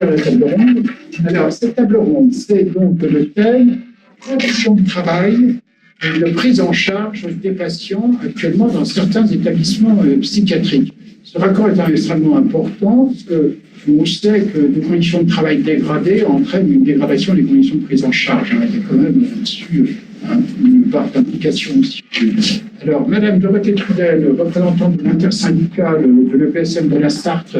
La table ronde. Alors, cette table ronde, c'est donc le thème conditions de travail et de prise en charge des patients actuellement dans certains établissements psychiatriques. Ce raccord est extrêmement important parce que on sait que des conditions de travail dégradées entraînent une dégradation des conditions de prise en charge. Il y a quand même là-dessus une part d'implication aussi. Alors, Madame Dorothée Trudel, représentante de l'intersyndicale de l'EPSM de la Sarthe,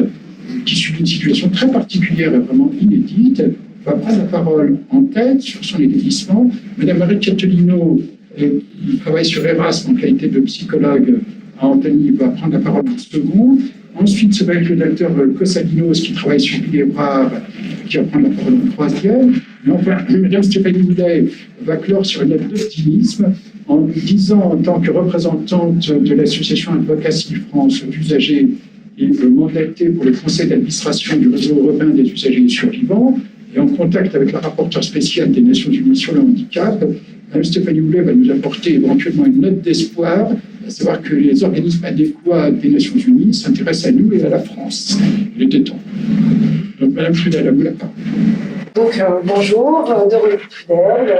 qui subit une situation très particulière et vraiment inédite, va prendre la parole en tête sur son établissement. Madame Marie Cattelino, qui travaille sur Erasme en qualité de psychologue à Antony, va prendre la parole en second. Ensuite, ce va être le docteur Kosalinos, qui travaille sur Villébrard, qui va prendre la parole en troisième. Et enfin, Madame Stéphanie Houdet va clore sur une note d'optimisme en nous disant, en tant que représentante de l'association Advocacy France d'usagers et mandatée pour le conseil d'administration du réseau européen des usagers survivants, et en contact avec la rapporteure spéciale des Nations Unies sur le handicap, Mme Stéphanie Houlet va nous apporter éventuellement une note d'espoir, à savoir que les organismes adéquats des Nations Unies s'intéressent à nous et à la France. Il était temps. Donc, Mme Trudel, à vous la parole. Donc, bonjour, Dorothée Trudel.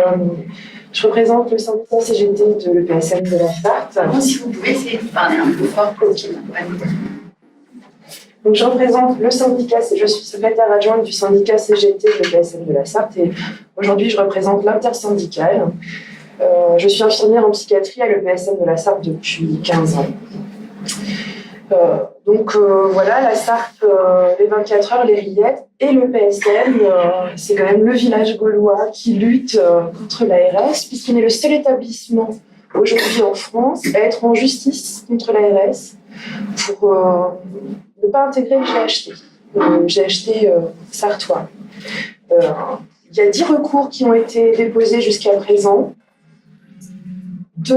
Je représente le syndicat CGT de l'EPSM de la Sarthe. Si vous pouvez essayer de parler un peu fort pour qu'il Donc, je représente le syndicat, je suis secrétaire adjointe du syndicat CGT de l'EPSM de la Sarthe et aujourd'hui, je représente l'intersyndicale. Je suis infirmière en psychiatrie à l'EPSM de la Sarthe depuis 15 ans. Voilà, la Sarthe, les 24 heures, les rillettes et le PSM, c'est quand même le village gaulois qui lutte contre l'ARS, puisqu'on est le seul établissement aujourd'hui en France à être en justice contre l'ARS pour ne pas intégrer le GHT sartois. Il y a 10 recours qui ont été déposés jusqu'à présent. 2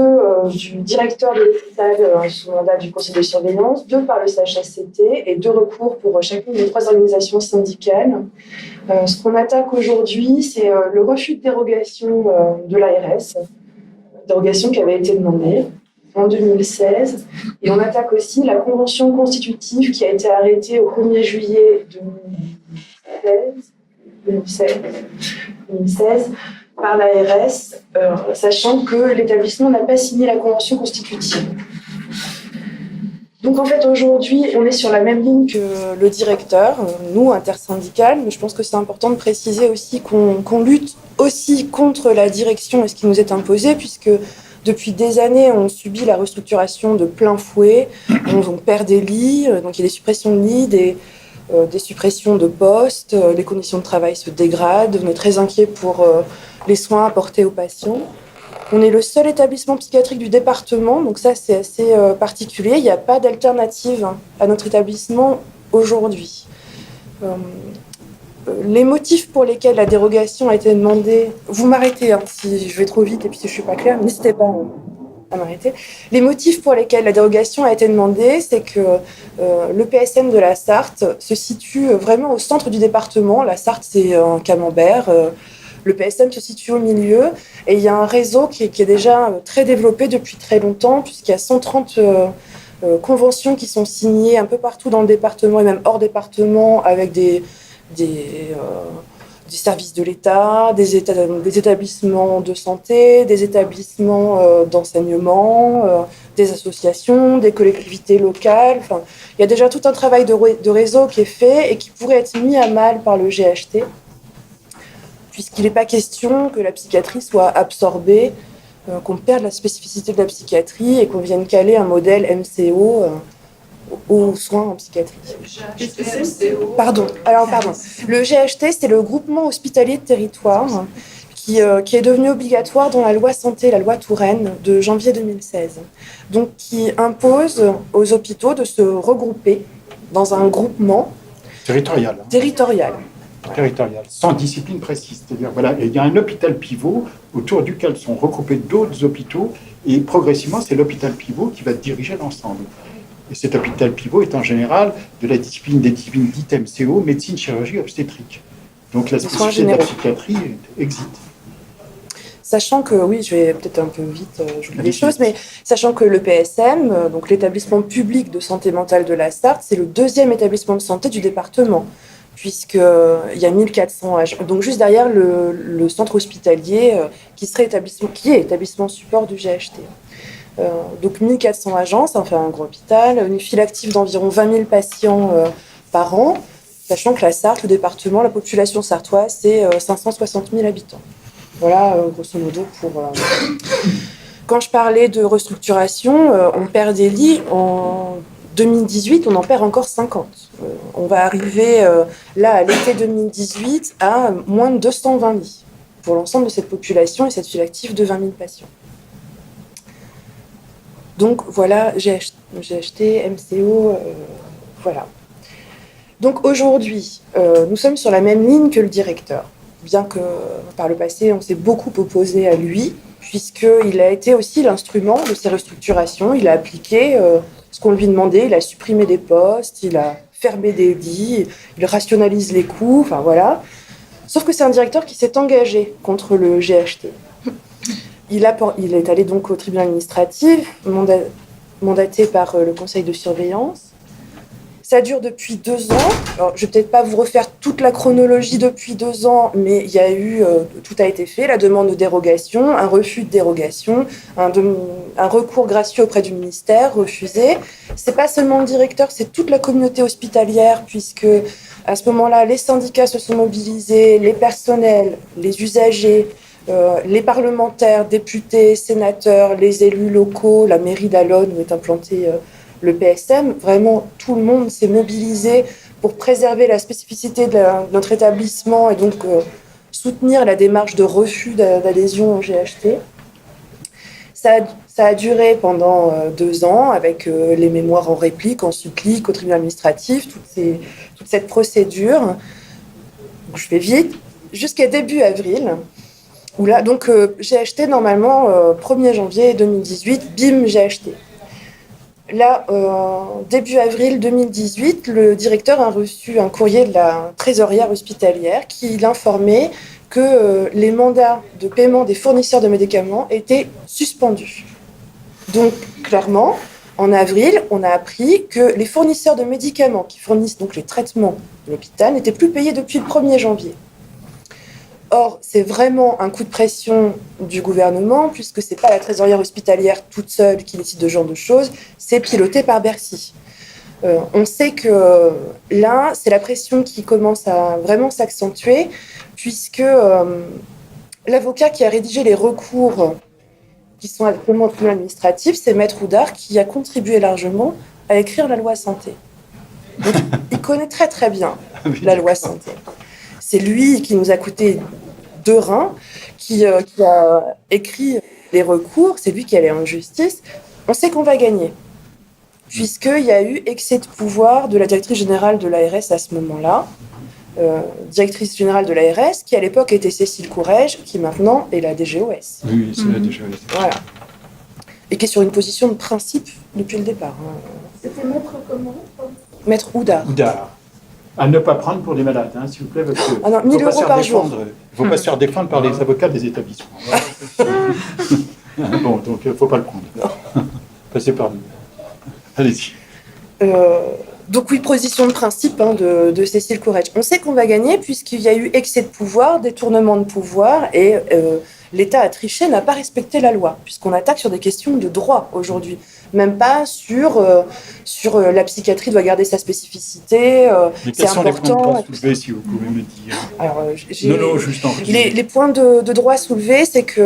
du directeur de l'hôpital sous mandat du conseil de surveillance, 2 par le CHSCT et 2 recours pour chacune des 3 organisations syndicales. Ce qu'on attaque aujourd'hui, c'est le refus de dérogation de l'ARS, dérogation qui avait été demandée en 2016. Et on attaque aussi la convention constitutive qui a été arrêtée au 1er juillet 2016 par l'ARS, sachant que l'établissement n'a pas signé la convention constitutive. Donc en fait aujourd'hui, on est sur la même ligne que le directeur, nous intersyndicales, mais je pense que c'est important de préciser aussi qu'on lutte aussi contre la direction et ce qui nous est imposé, puisque depuis des années, on subit la restructuration de plein fouet, on perd des lits, donc il y a des suppressions de lits, des suppressions de postes, les conditions de travail se dégradent, on est très inquiet pour les soins apportés aux patients. On est le seul établissement psychiatrique du département, donc ça c'est assez particulier. Il n'y a pas d'alternative à notre établissement aujourd'hui. Les motifs pour lesquels la dérogation a été demandée, vous m'arrêtez si je vais trop vite et puis si je ne suis pas claire, n'hésitez pas à m'arrêter. Les motifs pour lesquels la dérogation a été demandée, c'est que le PSM de la Sarthe se situe vraiment au centre du département. La Sarthe, c'est un camembert. Le PSM se situe au milieu et il y a un réseau qui est déjà très développé depuis très longtemps, puisqu'il y a 130 conventions qui sont signées un peu partout dans le département et même hors département avec des services de l'État, des établissements de santé, des établissements d'enseignement, des associations, des collectivités locales. Enfin, il y a déjà tout un travail de réseau qui est fait et qui pourrait être mis à mal par le GHT, puisqu'il n'est pas question que la psychiatrie soit absorbée, qu'on perde la spécificité de la psychiatrie et qu'on vienne caler un modèle MCO aux soins en psychiatrie. Pardon. Le GHT, c'est le groupement hospitalier de territoire qui est devenu obligatoire dans la loi santé, la loi Touraine de janvier 2016. Donc, qui impose aux hôpitaux de se regrouper dans un groupement territorial, sans discipline précise. C'est-à-dire, voilà, il y a un hôpital pivot autour duquel sont regroupés d'autres hôpitaux et progressivement, c'est l'hôpital pivot qui va diriger l'ensemble. Et cet hôpital pivot est en général de la discipline des disciplines dites MCO, médecine, chirurgie, obstétrique. Donc la spécificité de la psychiatrie existe. Sachant que, oui, je vais peut-être un peu vite, j'oublie des choses, mais sachant que le PSM, donc l'établissement public de santé mentale de la Sarthe, c'est le 2e établissement de santé du département. puisqu'il y a 1400 agents. Donc juste derrière le centre hospitalier qui est établissement support du GHT. Donc 1400 agents, ça en fait un gros hôpital, une file active d'environ 20 000 patients par an, sachant que la Sarthe, le département, la population sartoise, c'est 560 000 habitants. Voilà, grosso modo, pour... Quand je parlais de restructuration, on perd des lits. En 2018, on en perd encore 50. On va arriver, là, à l'été 2018, à moins de 220 lits pour l'ensemble de cette population et cette file active de 20 000 patients. Donc, voilà, GHT, MCO, voilà. Donc, aujourd'hui, nous sommes sur la même ligne que le directeur. Bien que, par le passé, on s'est beaucoup opposé à lui, puisqu'il a été aussi l'instrument de ces restructurations. Il a appliqué ce qu'on lui demandait, il a supprimé des postes, il a fermé des lits, il rationalise les coûts, enfin voilà. Sauf que c'est un directeur qui s'est engagé contre le GHT. Il est allé donc au tribunal administratif, mandaté par le conseil de surveillance. Ça dure depuis 2 ans. Alors, je ne vais peut-être pas vous refaire toute la chronologie depuis 2 ans, mais il y a eu, tout a été fait, la demande de dérogation, un refus de dérogation, un recours gracieux auprès du ministère, refusé. C'est pas seulement le directeur, c'est toute la communauté hospitalière, puisque à ce moment-là, les syndicats se sont mobilisés, les personnels, les usagers, les parlementaires, députés, sénateurs, les élus locaux, la mairie d'Allonne où est implanté le PSM, vraiment tout le monde s'est mobilisé pour préserver la spécificité de notre établissement et donc soutenir la démarche de refus d'adhésion au GHT. Ça a duré pendant 2 ans avec les mémoires en réplique, en supplique, au tribunal administratif, toute cette procédure. Donc, je vais vite, jusqu'à début avril, où là, donc GHT, normalement, 1er janvier 2018, bim, GHT. Là, début avril 2018, le directeur a reçu un courrier de la trésorière hospitalière qui l'informait que les mandats de paiement des fournisseurs de médicaments étaient suspendus. Donc, clairement, en avril, on a appris que les fournisseurs de médicaments qui fournissent donc les traitements de l'hôpital n'étaient plus payés depuis le 1er janvier. Or, c'est vraiment un coup de pression du gouvernement, puisque ce n'est pas la trésorière hospitalière toute seule qui décide de ce genre de choses, c'est piloté par Bercy. On sait que là, c'est la pression qui commence à vraiment s'accentuer, puisque l'avocat qui a rédigé les recours qui sont actuellement au tribunal administratif, c'est Maître Oudard, qui a contribué largement à écrire la loi santé. Donc, il connaît très très bien la loi santé. C'est lui qui nous a coûté 2 reins, qui a écrit les recours, c'est lui qui allait en justice. On sait qu'on va gagner, puisqu'il y a eu excès de pouvoir de la directrice générale de l'ARS à ce moment-là, directrice générale de l'ARS, qui à l'époque était Cécile Courrèges, qui maintenant est la DGOS. Oui, c'est la DGOS. Voilà. Et qui est sur une position de principe depuis le départ. C'était maître comment? Maître Oudard. Oudard. À ne pas prendre pour des malades, hein, s'il vous plaît, parce que Ah non, 1000 euros par jour. Il ne faut pas se faire défendre par les avocats des établissements. Bon, donc il ne faut pas le prendre. Passez par nous. Allez-y. Donc oui, position de principe de Cécile Courrèges. On sait qu'on va gagner puisqu'il y a eu excès de pouvoir, détournement de pouvoir et l'État a triché, n'a pas respecté la loi, puisqu'on attaque sur des questions de droit aujourd'hui. Même pas sur la psychiatrie doit garder sa spécificité, c'est important. Les points de droit soulevés, si vous pouvez me dire. Alors, Non, juste en les points de droit soulevés, c'est que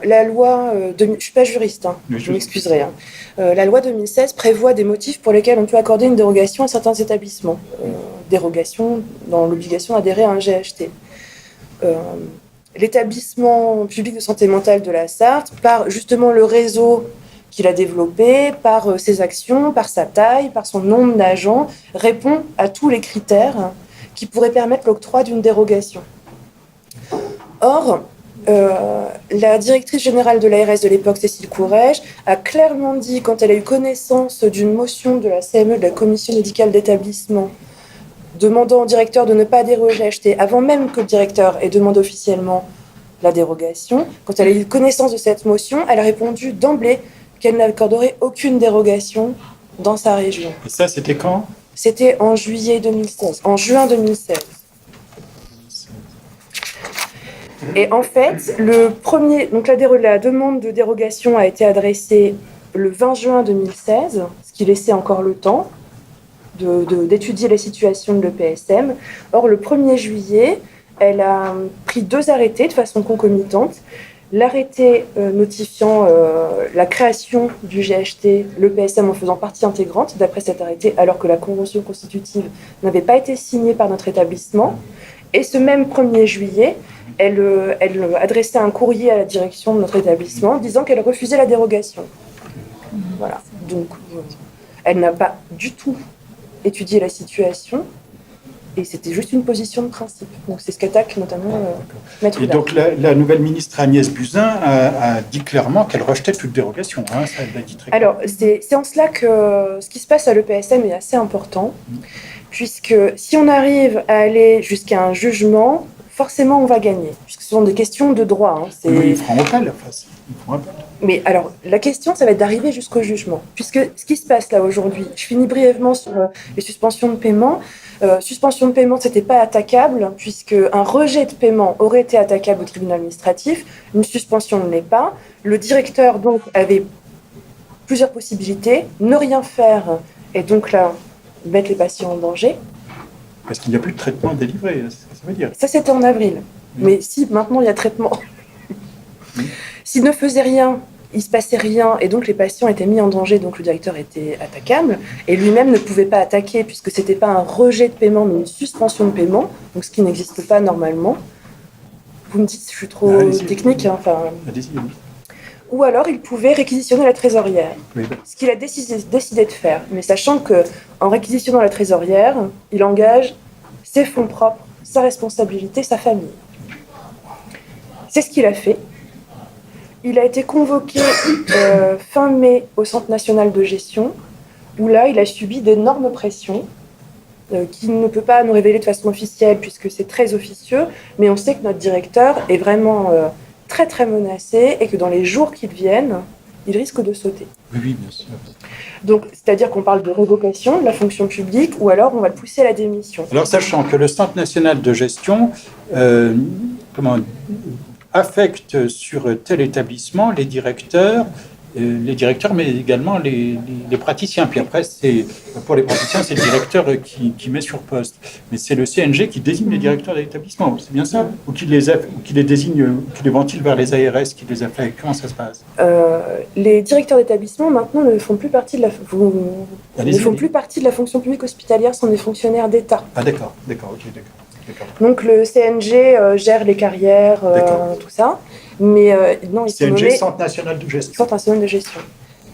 la loi, je ne suis pas juriste, je m'excuserai. La loi 2016 prévoit des motifs pour lesquels on peut accorder une dérogation à certains établissements. Dérogation dans l'obligation d'adhérer à un GHT. L'établissement public de santé mentale de la Sarthe, par justement le réseau qu'il a développé, par ses actions, par sa taille, par son nombre d'agents, répond à tous les critères qui pourraient permettre l'octroi d'une dérogation. Or, la directrice générale de l'ARS de l'époque, Cécile Courrèges, a clairement dit, quand elle a eu connaissance d'une motion de la CME, de la Commission médicale d'établissement, demandant au directeur de ne pas déroger à GHT, avant même que le directeur ait demandé officiellement la dérogation, quand elle a eu connaissance de cette motion, elle a répondu d'emblée qu'elle n'accorderait aucune dérogation dans sa région. Et ça, c'était quand ? C'était en juillet 2016, en juin 2016. Et en fait, donc la demande de dérogation a été adressée le 20 juin 2016, ce qui laissait encore le temps d'étudier la situation de l'EPSM. Or, le 1er juillet, elle a pris 2 arrêtés de façon concomitante. L'arrêté notifiant la création du GHT, l'EPSM en faisant partie intégrante, d'après cet arrêté, alors que la convention constitutive n'avait pas été signée par notre établissement. Et ce même 1er juillet, elle adressait un courrier à la direction de notre établissement disant qu'elle refusait la dérogation. Voilà. Donc, elle n'a pas du tout étudié la situation. Et c'était juste une position de principe. Donc c'est ce qu'attaque notamment Maître Hudard. Et donc la nouvelle ministre Agnès Buzyn a dit clairement qu'elle rejetait toute dérogation. Hein, ça, elle l'a dit très clairement. Alors c'est en cela que ce qui se passe à l'EPSM est assez important, puisque si on arrive à aller jusqu'à un jugement, forcément on va gagner, puisque ce sont des questions de droit. Hein, oui, ils feront appel. Mais alors la question, ça va être d'arriver jusqu'au jugement, puisque ce qui se passe là aujourd'hui, je finis brièvement sur les suspensions de paiement. Suspension de paiement, c'était pas attaquable, puisque un rejet de paiement aurait été attaquable au tribunal administratif. Une suspension ne l'est pas. Le directeur donc avait plusieurs possibilités, ne rien faire et donc là mettre les patients en danger. Parce qu'il n'y a plus de traitement délivré, ça veut dire. Ça c'était en avril. Mais si maintenant il y a traitement, s'il ne faisait rien, il se passait rien et donc les patients étaient mis en danger, donc le directeur était attaquable et lui-même ne pouvait pas attaquer puisque c'était pas un rejet de paiement mais une suspension de paiement, donc ce qui n'existe pas normalement. Vous me dites si je suis trop technique, hein, enfin. Ou alors il pouvait réquisitionner la trésorière, ce qu'il a décidé de faire, mais sachant que en réquisitionnant la trésorière, il engage ses fonds propres, sa responsabilité, sa famille. C'est ce qu'il a fait. Il a été convoqué fin mai au Centre national de gestion, où là, il a subi d'énormes pressions, qu'il ne peut pas nous révéler de façon officielle, puisque c'est très officieux, mais on sait que notre directeur est vraiment très très menacé, et que dans les jours qui viennent, il risque de sauter. Oui, bien sûr. Donc, c'est-à-dire qu'on parle de révocation de la fonction publique, ou alors on va le pousser à la démission. Alors, sachant que le Centre national de gestion, affecte sur tel établissement les directeurs, mais également les praticiens. Puis après, pour les praticiens, c'est le directeur qui met sur poste. Mais c'est le CNG qui désigne les directeurs de l'établissement, c'est bien ça? Ou qui les désigne, qui les ventile vers les ARS, qui les affecte. Comment ça se passe? Les directeurs d'établissement, maintenant, ne font plus partie de la fonction publique hospitalière, sont des fonctionnaires d'État. Ah d'accord, ok, d'accord. Donc le CNG gère les carrières, tout ça, mais non, ils sont nommés Centre national de gestion. Centre national de gestion.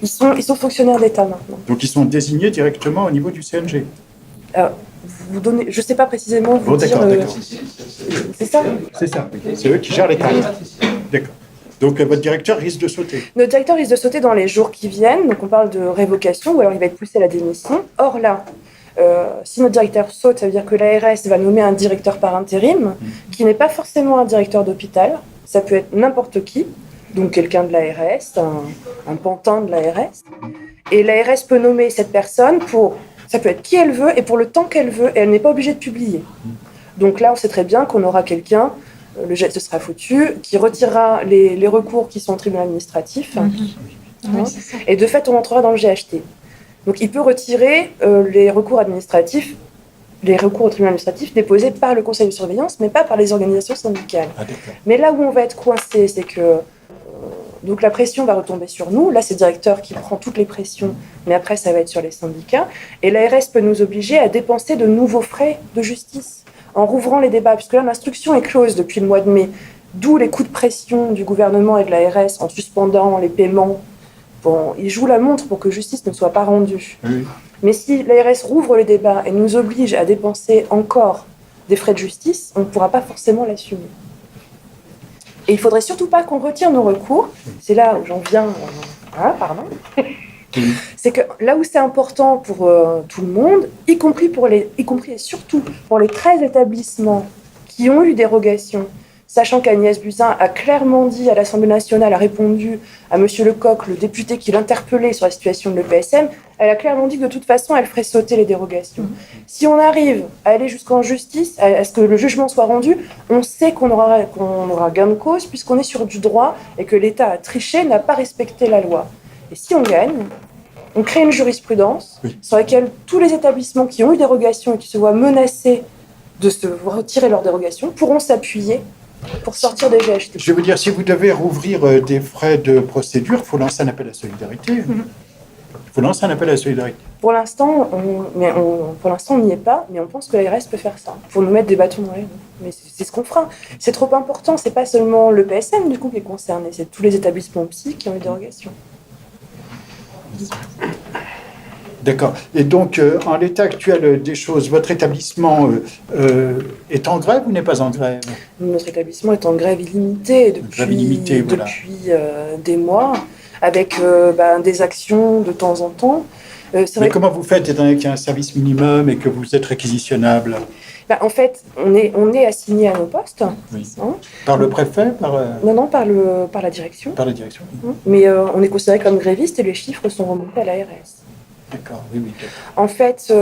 Ils sont fonctionnaires d'État maintenant. Donc ils sont désignés directement au niveau du CNG. Vous donnez, je ne sais pas précisément vous dire. D'accord. C'est ça. C'est ça. C'est eux qui gèrent les carrières. D'accord. Donc votre directeur risque de sauter. Notre directeur risque de sauter dans les jours qui viennent. Donc on parle de révocation ou alors il va être poussé à la démission. Or là. Si notre directeur saute, ça veut dire que l'ARS va nommer un directeur par intérim, qui n'est pas forcément un directeur d'hôpital, ça peut être n'importe qui, donc quelqu'un de l'ARS, un pantin de l'ARS, et l'ARS peut nommer cette personne ça peut être qui elle veut et pour le temps qu'elle veut, et elle n'est pas obligée de publier. Donc là, on sait très bien qu'on aura quelqu'un, le geste sera foutu, qui retirera les recours qui sont au tribunal administratif, et de fait, on entrera dans le GHT. Donc, il peut retirer les recours administratifs, les recours au tribunal administratif déposés par le conseil de surveillance, mais pas par les organisations syndicales. Mais là où on va être coincé, c'est que donc la pression va retomber sur nous. Là, c'est le directeur qui prend toutes les pressions, mais après, ça va être sur les syndicats. Et l'ARS peut nous obliger à dépenser de nouveaux frais de justice en rouvrant les débats, puisque là, l'instruction est close depuis le mois de mai. D'où les coups de pression du gouvernement et de l'ARS en suspendant les paiements. Bon, ils jouent la montre pour que justice ne soit pas rendue. Oui. Mais si l'ARS rouvre le débat et nous oblige à dépenser encore des frais de justice, on ne pourra pas forcément l'assumer. Et il ne faudrait surtout pas qu'on retire nos recours. C'est là où j'en viens. C'est que là où c'est important pour tout le monde, y compris et surtout pour les 13 établissements qui ont eu dérogation, sachant qu'Agnès Buzyn a clairement dit à l'Assemblée nationale, a répondu à M. Lecoq, le député qui l'interpellait sur la situation de l'EPSM, elle a clairement dit que de toute façon, elle ferait sauter les dérogations. Si on arrive à aller jusqu'en justice, à ce que le jugement soit rendu, on sait qu'on aura gain de cause, puisqu'on est sur du droit et que l'État a triché, n'a pas respecté la loi. Et si on gagne, on crée une jurisprudence sur laquelle tous les établissements qui ont eu dérogation et qui se voient menacés de se retirer leur dérogation pourront s'appuyer pour sortir des GHT. Je vais vous dire, si vous devez rouvrir des frais de procédure, il faut lancer un appel à la solidarité. Il faut lancer un appel à la solidarité. Pour l'instant, on n'y est pas, mais on pense que l'ARS peut faire ça, pour nous mettre des bâtons dans les roues. Mais c'est ce qu'on fera. C'est trop important, c'est pas seulement le PSM du coup qui est concerné, c'est tous les établissements psy qui ont eu dérogation. D'accord. Et donc, en l'état actuel des choses, votre établissement est en grève ou n'est pas en grève? Notre établissement est en grève illimitée depuis des mois, avec des actions de temps en temps. Mais comment vous faites, étant donné qu'il y a un service minimum et que vous êtes réquisitionnable? En fait, on est assigné à nos postes. Oui. Par le préfet Non, par la direction. Par la direction. Oui. Mais on est considéré comme gréviste et les chiffres sont remontés à l'ARS. D'accord, oui. En fait,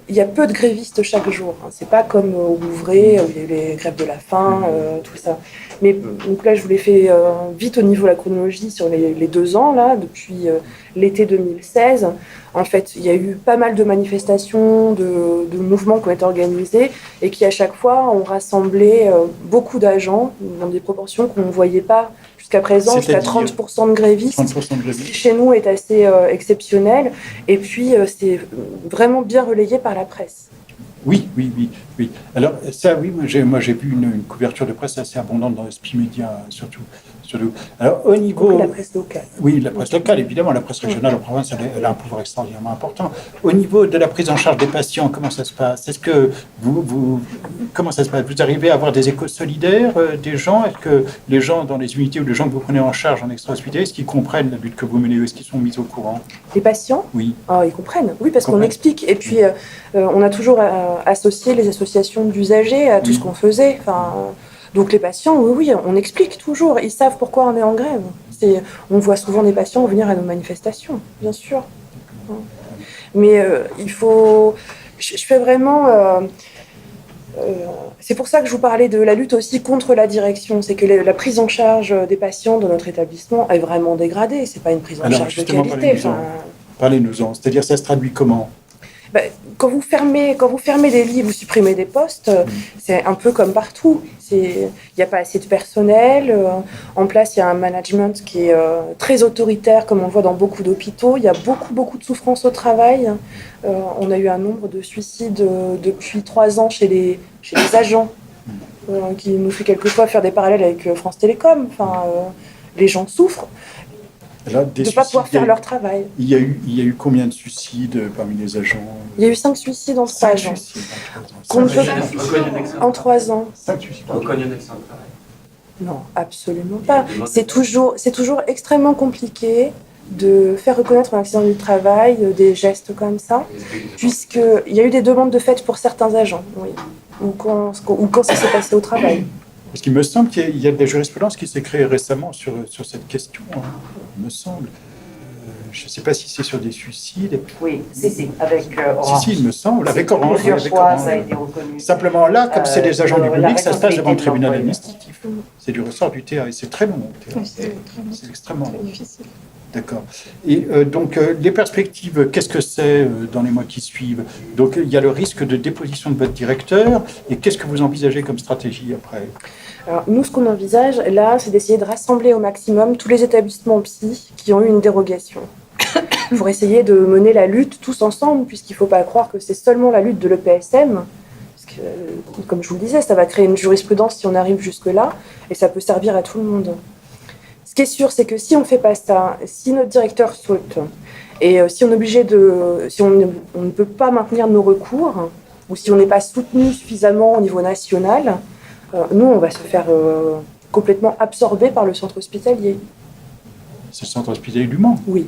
il y a peu de grévistes chaque jour. C'est pas comme au Vouvray, où il y a eu les grèves de la faim, tout ça. Mais donc là, je vous l'ai fait vite au niveau de la chronologie sur les 2 ans, là, depuis l'été 2016. En fait, il y a eu pas mal de manifestations, de mouvements qui ont été organisés et qui, à chaque fois, ont rassemblé beaucoup d'agents dans des proportions qu'on ne voyait pas jusqu'à présent, jusqu'à 30% de grévistes. 30% de grévistes. Chez nous, est assez exceptionnel. Et puis, c'est vraiment bien relayé par la presse. Oui. Alors, ça, oui, moi j'ai vu une couverture de presse assez abondante dans l'esprit média, surtout. Alors, au niveau... La presse locale. Oui, la presse locale, évidemment. La presse régionale en province, elle a un pouvoir extraordinairement important. Au niveau de la prise en charge des patients, comment ça se passe? Est-ce que comment ça se passe? Vous arrivez à avoir des échos solidaires des gens? Est-ce que les gens dans les unités ou les gens que vous prenez en charge en extra-hospitalier, est-ce qu'ils comprennent la lutte que vous menez? Est-ce qu'ils sont mis au courant? Les patients? Oui. Ils comprennent, oui, parce qu'on explique. Et puis, on a toujours associé les associations d'usagers à tout ce qu'on faisait. Donc les patients, oui, on explique toujours. Ils savent pourquoi on est en grève. On voit souvent des patients venir à nos manifestations, bien sûr. Mais il faut... Je fais vraiment... c'est pour ça que je vous parlais de la lutte aussi contre la direction. C'est que la prise en charge des patients dans notre établissement est vraiment dégradée. C'est pas une prise en charge de qualité. Parlez-nous-en. C'est-à-dire, ça se traduit comment? Quand vous fermez des lits, vous supprimez des postes, c'est un peu comme partout. Il n'y a pas assez de personnel. En place, il y a un management qui est très autoritaire, comme on le voit dans beaucoup d'hôpitaux. Il y a beaucoup de souffrance au travail. On a eu un nombre de suicides depuis 3 ans chez les agents, qui nous fait quelquefois faire des parallèles avec France Télécom. Les gens souffrent. De ne pas pouvoir faire leur travail. Il y a eu combien de suicides parmi les agents? Il y a eu 5 suicides en 3 ans. En 3 ans. 5 suicides. On connaît un accident de travail. Non, absolument pas. C'est toujours extrêmement compliqué de faire reconnaître un accident du travail, des gestes comme ça, puisqu'il y a eu des demandes de fait pour certains agents, oui, ou quand ça s'est passé au travail. Parce qu'il me semble qu'il y a des jurisprudences qui s'est créée récemment sur cette question, il me semble. Je ne sais pas si c'est sur des suicides. Oui, si, avec Orange. Si, il me semble, avec Orange. Plusieurs fois, ça a été reconnu. Simplement là, comme c'est des agents du public, ça se passe devant le tribunal administratif. C'est du ressort du TA et c'est très long. C'est extrêmement long. difficile. D'accord. Et donc, les perspectives, qu'est-ce que c'est dans les mois qui suivent? Donc, il y a le risque de déposition de votre directeur. Et qu'est-ce que vous envisagez comme stratégie après? Alors, nous, ce qu'on envisage, là, c'est d'essayer de rassembler au maximum tous les établissements psy qui ont eu une dérogation pour essayer de mener la lutte tous ensemble, puisqu'il ne faut pas croire que c'est seulement la lutte de l'EPSM. Parce que, comme je vous le disais, ça va créer une jurisprudence si on arrive jusque-là, et ça peut servir à tout le monde. Ce qui est sûr, c'est que si on ne fait pas ça, si notre directeur saute, et si on est obligé si on ne peut pas maintenir nos recours, ou si on n'est pas soutenu suffisamment au niveau national, nous, on va se faire complètement absorber par le centre hospitalier. C'est le centre hospitalier du Mans? Oui.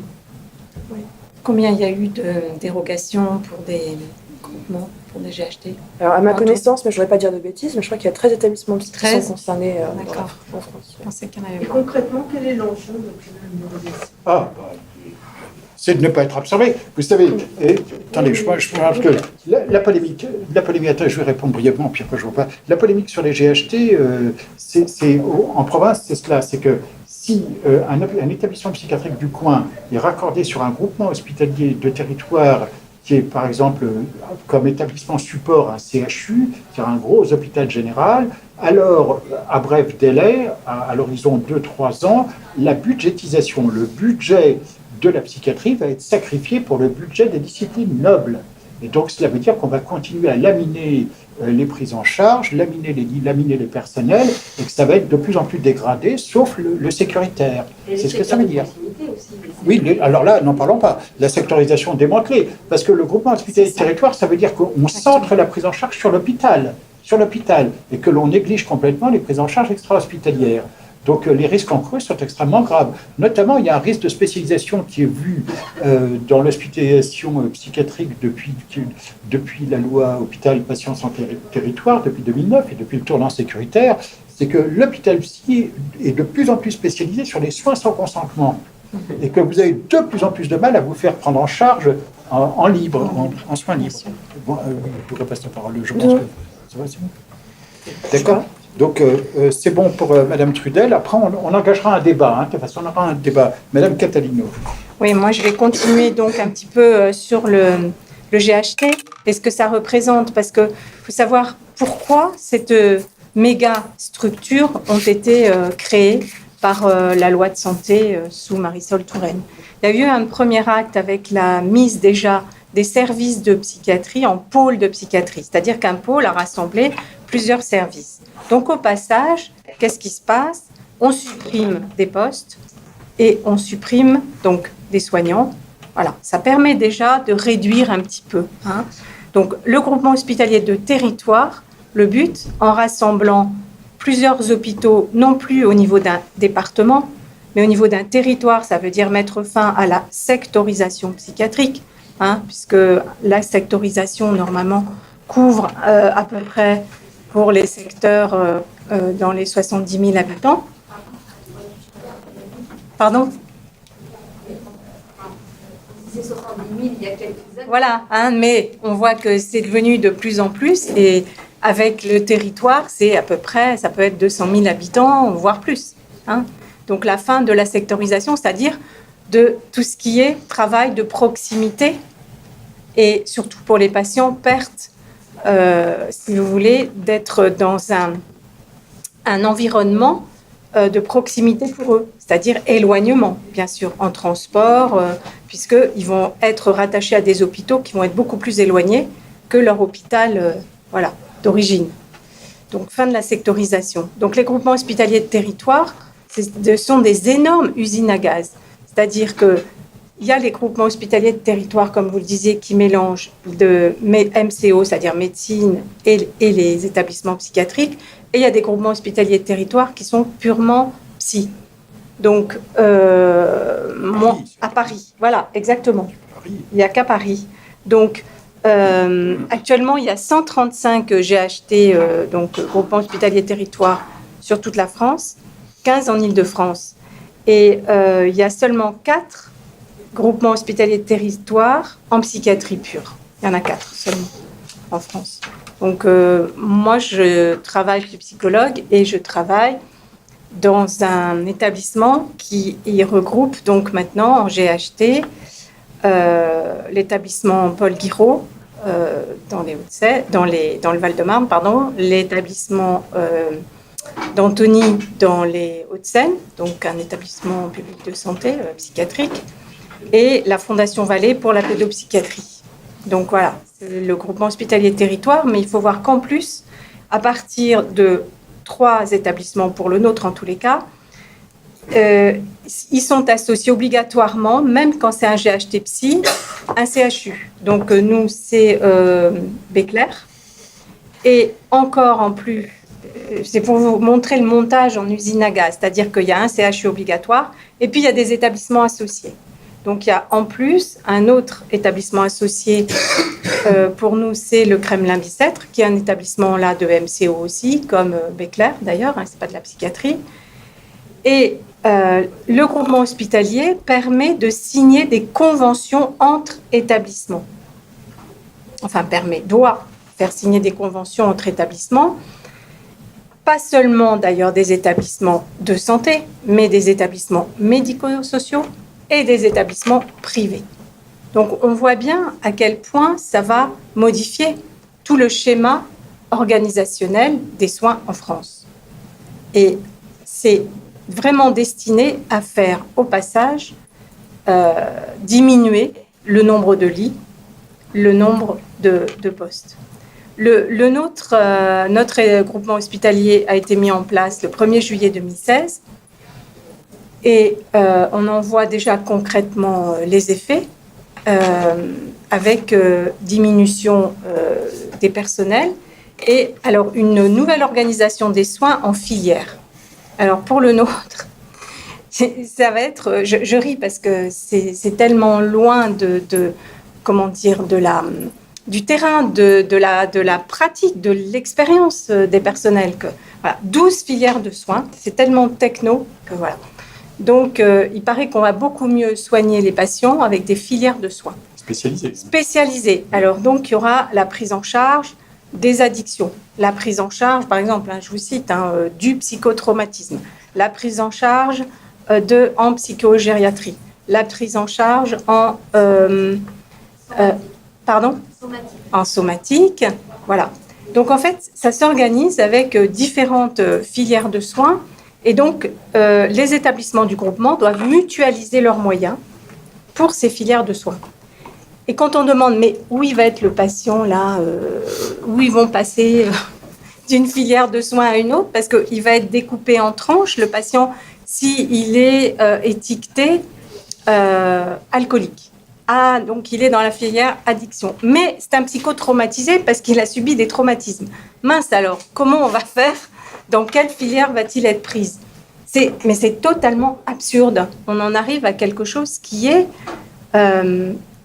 Combien il y a eu de dérogations pour des groupements? pour des GHT? Alors, à ma En tout. connaissance, mais je ne voudrais pas dire de bêtises, mais je crois qu'il y a 13 établissements qui 13. sont concernés D'accord. en France. Je pensais qu'il y en avait Et pas. concrètement, quel est l'enjeu de le numéro 10? C'est de ne pas être absorbé. Vous savez, attendez, je pense que la polémique, attends, je vais répondre brièvement, puis après je vois pas. La polémique sur les GHT, en province, c'est cela, c'est que si un établissement psychiatrique du coin est raccordé sur un groupement hospitalier de territoire qui est par exemple comme établissement support un CHU, qui est un gros hôpital général, alors à bref délai, à l'horizon 2-3 ans, la budgétisation, le budget de la psychiatrie va être sacrifié pour le budget des disciplines nobles. Et donc cela veut dire qu'on va continuer à laminer les prises en charge, laminer les lits, laminer les personnels, et que ça va être de plus en plus dégradé, sauf le sécuritaire. C'est ce que ça veut dire. Oui, alors là, n'en parlons pas. La sectorisation démantelée, parce que le groupement hospitalier de territoire, ça veut dire qu'on centre la prise en charge sur l'hôpital, et que l'on néglige complètement les prises en charge extra-hospitalières. Donc les risques encourus sont extrêmement graves. Notamment, il y a un risque de spécialisation qui est vu dans l'hospitalisation psychiatrique depuis la loi Hôpital Patients sans territoire, depuis 2009 et depuis le tournant sécuritaire, c'est que l'hôpital psy est de plus en plus spécialisé sur les soins sans consentement et que vous avez de plus en plus de mal à vous faire prendre en charge en libre, en soins libres. Bon, je vous repasse la parole, je pense que ça va, c'est bon. D'accord. Donc, c'est bon pour Madame Trudel. Après, on engagera un débat. De toute façon, on aura un débat. Madame Catalino. Oui, moi je vais continuer donc un petit peu sur le GHT et ce que ça représente, parce que faut savoir pourquoi cette méga structure ont été créées par la loi de santé sous Marisol Touraine. Il y a eu un premier acte avec la mise déjà des services de psychiatrie en pôle de psychiatrie, c'est-à-dire qu'un pôle a rassemblé plusieurs services. Donc au passage, qu'est-ce qui se passe? On supprime des postes et on supprime donc des soignants. Voilà, ça permet déjà de réduire un petit peu. Donc le groupement hospitalier de territoire, le but, en rassemblant plusieurs hôpitaux, non plus au niveau d'un département, mais au niveau d'un territoire, ça veut dire mettre fin à la sectorisation psychiatrique, puisque la sectorisation, normalement, couvre à peu près pour les secteurs dans les 70 000 habitants. Pardon ? C'est 70 000 il y a quelques années. Voilà, mais on voit que c'est devenu de plus en plus, et avec le territoire, c'est à peu près, ça peut être 200 000 habitants, voire plus. Donc la fin de la sectorisation, c'est-à-dire de tout ce qui est travail de proximité, et surtout pour les patients, perte, si vous voulez, d'être dans un environnement de proximité pour eux, c'est-à-dire éloignement, bien sûr, en transport, puisqu'ils vont être rattachés à des hôpitaux qui vont être beaucoup plus éloignés que leur hôpital d'origine. Donc, fin de la sectorisation. Donc, les groupements hospitaliers de territoire, ce sont des énormes usines à gaz. C'est-à-dire qu'il y a les groupements hospitaliers de territoire, comme vous le disiez, qui mélangent de MCO, c'est-à-dire médecine, et les établissements psychiatriques. Et il y a des groupements hospitaliers de territoire qui sont purement psy. Donc, à Paris, voilà, exactement. Il n'y a qu'à Paris. Donc, actuellement, il y a 135 GHT, donc groupements hospitaliers de territoire, sur toute la France, 15 en Île-de-France. Et il y a seulement 4 groupements hospitaliers de territoire en psychiatrie pure. Il y en a 4 seulement en France. Donc, moi, je suis psychologue et je travaille dans un établissement qui y regroupe donc maintenant en GHT l'établissement Paul Guiraud dans le Val-de-Marne, l'établissement d'Antony dans les Hauts-de-Seine, donc un établissement public de santé psychiatrique, et la Fondation Vallée pour la pédopsychiatrie. Donc voilà, c'est le groupement hospitalier de territoire, mais il faut voir qu'en plus, à partir de 3 établissements, pour le nôtre en tous les cas, ils sont associés obligatoirement, même quand c'est un GHT psy, un CHU. Donc nous, c'est Béclair. Et encore en plus, c'est pour vous montrer le montage en usine à gaz, c'est-à-dire qu'il y a un CHU obligatoire et puis il y a des établissements associés. Donc il y a en plus un autre établissement associé pour nous, c'est le Kremlin-Bicêtre, qui est un établissement là de MCO aussi, comme Béclair d'ailleurs, hein, c'est pas de la psychiatrie. Et le groupement hospitalier permet de signer des conventions entre établissements. Enfin, doit faire signer des conventions entre établissements, pas seulement d'ailleurs des établissements de santé, mais des établissements médico-sociaux et des établissements privés. Donc, on voit bien à quel point ça va modifier tout le schéma organisationnel des soins en France. Et c'est vraiment destiné à faire, au passage, diminuer le nombre de lits, le nombre de postes. Notre groupement hospitalier a été mis en place le 1er juillet 2016 et on en voit déjà concrètement les effets avec diminution des personnels et alors une nouvelle organisation des soins en filière. Alors pour le nôtre, ça va être, je ris parce que c'est tellement loin du terrain, de la pratique, de l'expérience des personnels. Que, voilà, 12 filières de soins, c'est tellement techno que voilà. Donc, il paraît qu'on va beaucoup mieux soigner les patients avec des filières de soins. Spécialisées. Alors, donc, il y aura la prise en charge des addictions. La prise en charge, par exemple, je vous cite, du psychotraumatisme. La prise en charge en psychogériatrie. La prise en charge en somatique. Voilà. Donc, en fait, ça s'organise avec différentes filières de soins. Et donc, les établissements du groupement doivent mutualiser leurs moyens pour ces filières de soins. Et quand on demande, mais où il va être le patient, là, où ils vont passer d'une filière de soins à une autre, parce qu'il va être découpé en tranches, le patient, s'il est étiqueté alcoolique. Ah, donc il est dans la filière addiction. Mais c'est un psychotraumatisé parce qu'il a subi des traumatismes. Mince alors, comment on va faire ? Dans quelle filière va-t-il être prise ? Mais c'est totalement absurde. On en arrive à quelque chose qui est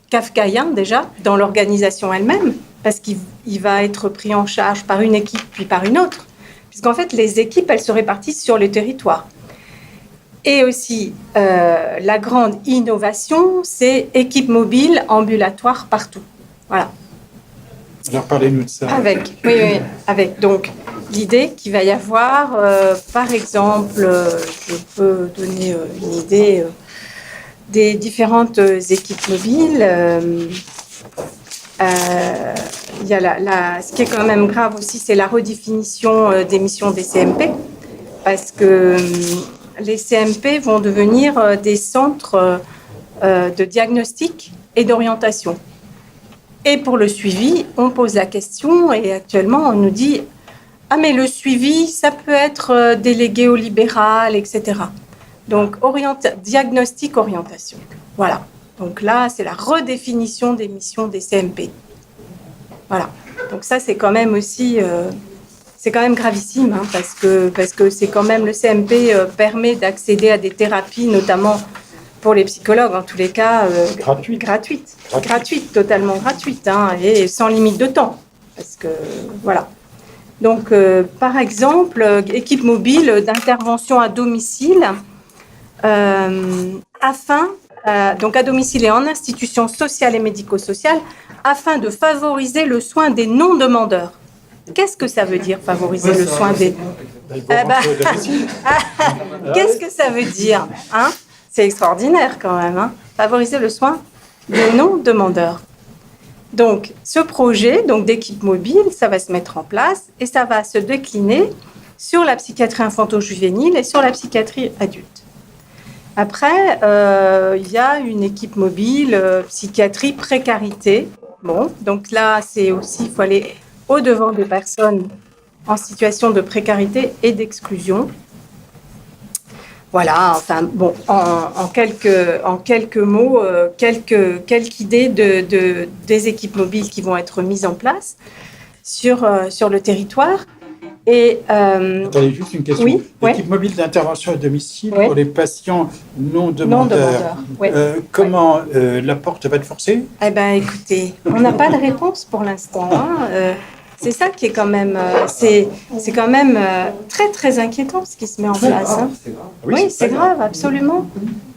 kafkaïen déjà dans l'organisation elle-même, parce qu'il va être pris en charge par une équipe puis par une autre. Puisqu'en fait, les équipes, elles se répartissent sur le territoire. Et aussi, la grande innovation, c'est équipe mobile, ambulatoire partout. Voilà. Alors, parlez-nous de ça. Avec donc l'idée qu'il va y avoir, par exemple, je peux donner une idée des différentes équipes mobiles. Il y a ce qui est quand même grave aussi, c'est la redéfinition des missions des CMP, parce que les CMP vont devenir des centres de diagnostic et d'orientation. Et pour le suivi, on pose la question et actuellement, on nous dit « Ah, mais le suivi, ça peut être délégué au libéral, etc. » Donc, diagnostic, orientation. Voilà. Donc là, c'est la redéfinition des missions des CMP. Voilà. Donc ça, c'est quand même aussi... c'est quand même gravissime, hein, parce que c'est quand même le CMP permet d'accéder à des thérapies, notamment pour les psychologues, en tous les cas, gratuites, totalement gratuites, hein, et sans limite de temps. Parce que, voilà. Donc, par exemple, équipe mobile d'intervention à domicile, donc à domicile et en institution sociale et médico-sociale, afin de favoriser le soin des non-demandeurs. Qu'est-ce que ça veut dire, favoriser le soin des... Qu'est-ce que ça veut dire, hein ? C'est extraordinaire quand même, hein ? Favoriser le soin des non-demandeurs. Donc, ce projet d'équipe mobile, ça va se mettre en place et ça va se décliner sur la psychiatrie infanto-juvénile et sur la psychiatrie adulte. Après, il y a une équipe mobile, psychiatrie précarité. Bon, donc là, c'est aussi, il faut aller au-devant des personnes en situation de précarité et d'exclusion. Voilà, enfin, bon, en quelques mots, quelques idées des équipes mobiles qui vont être mises en place sur le territoire. Et Attendez, juste une question. Oui, L'équipe mobile d'intervention à domicile Oui. pour les patients non non demandeurs. demandeurs. Oui. Comment la porte va être forcée? Eh bien, écoutez, on n'a pas de réponse pour l'instant. Hein. C'est ça qui est quand même, c'est quand même très très inquiétant ce qui se met en place. Hein. Oui, c'est grave, absolument.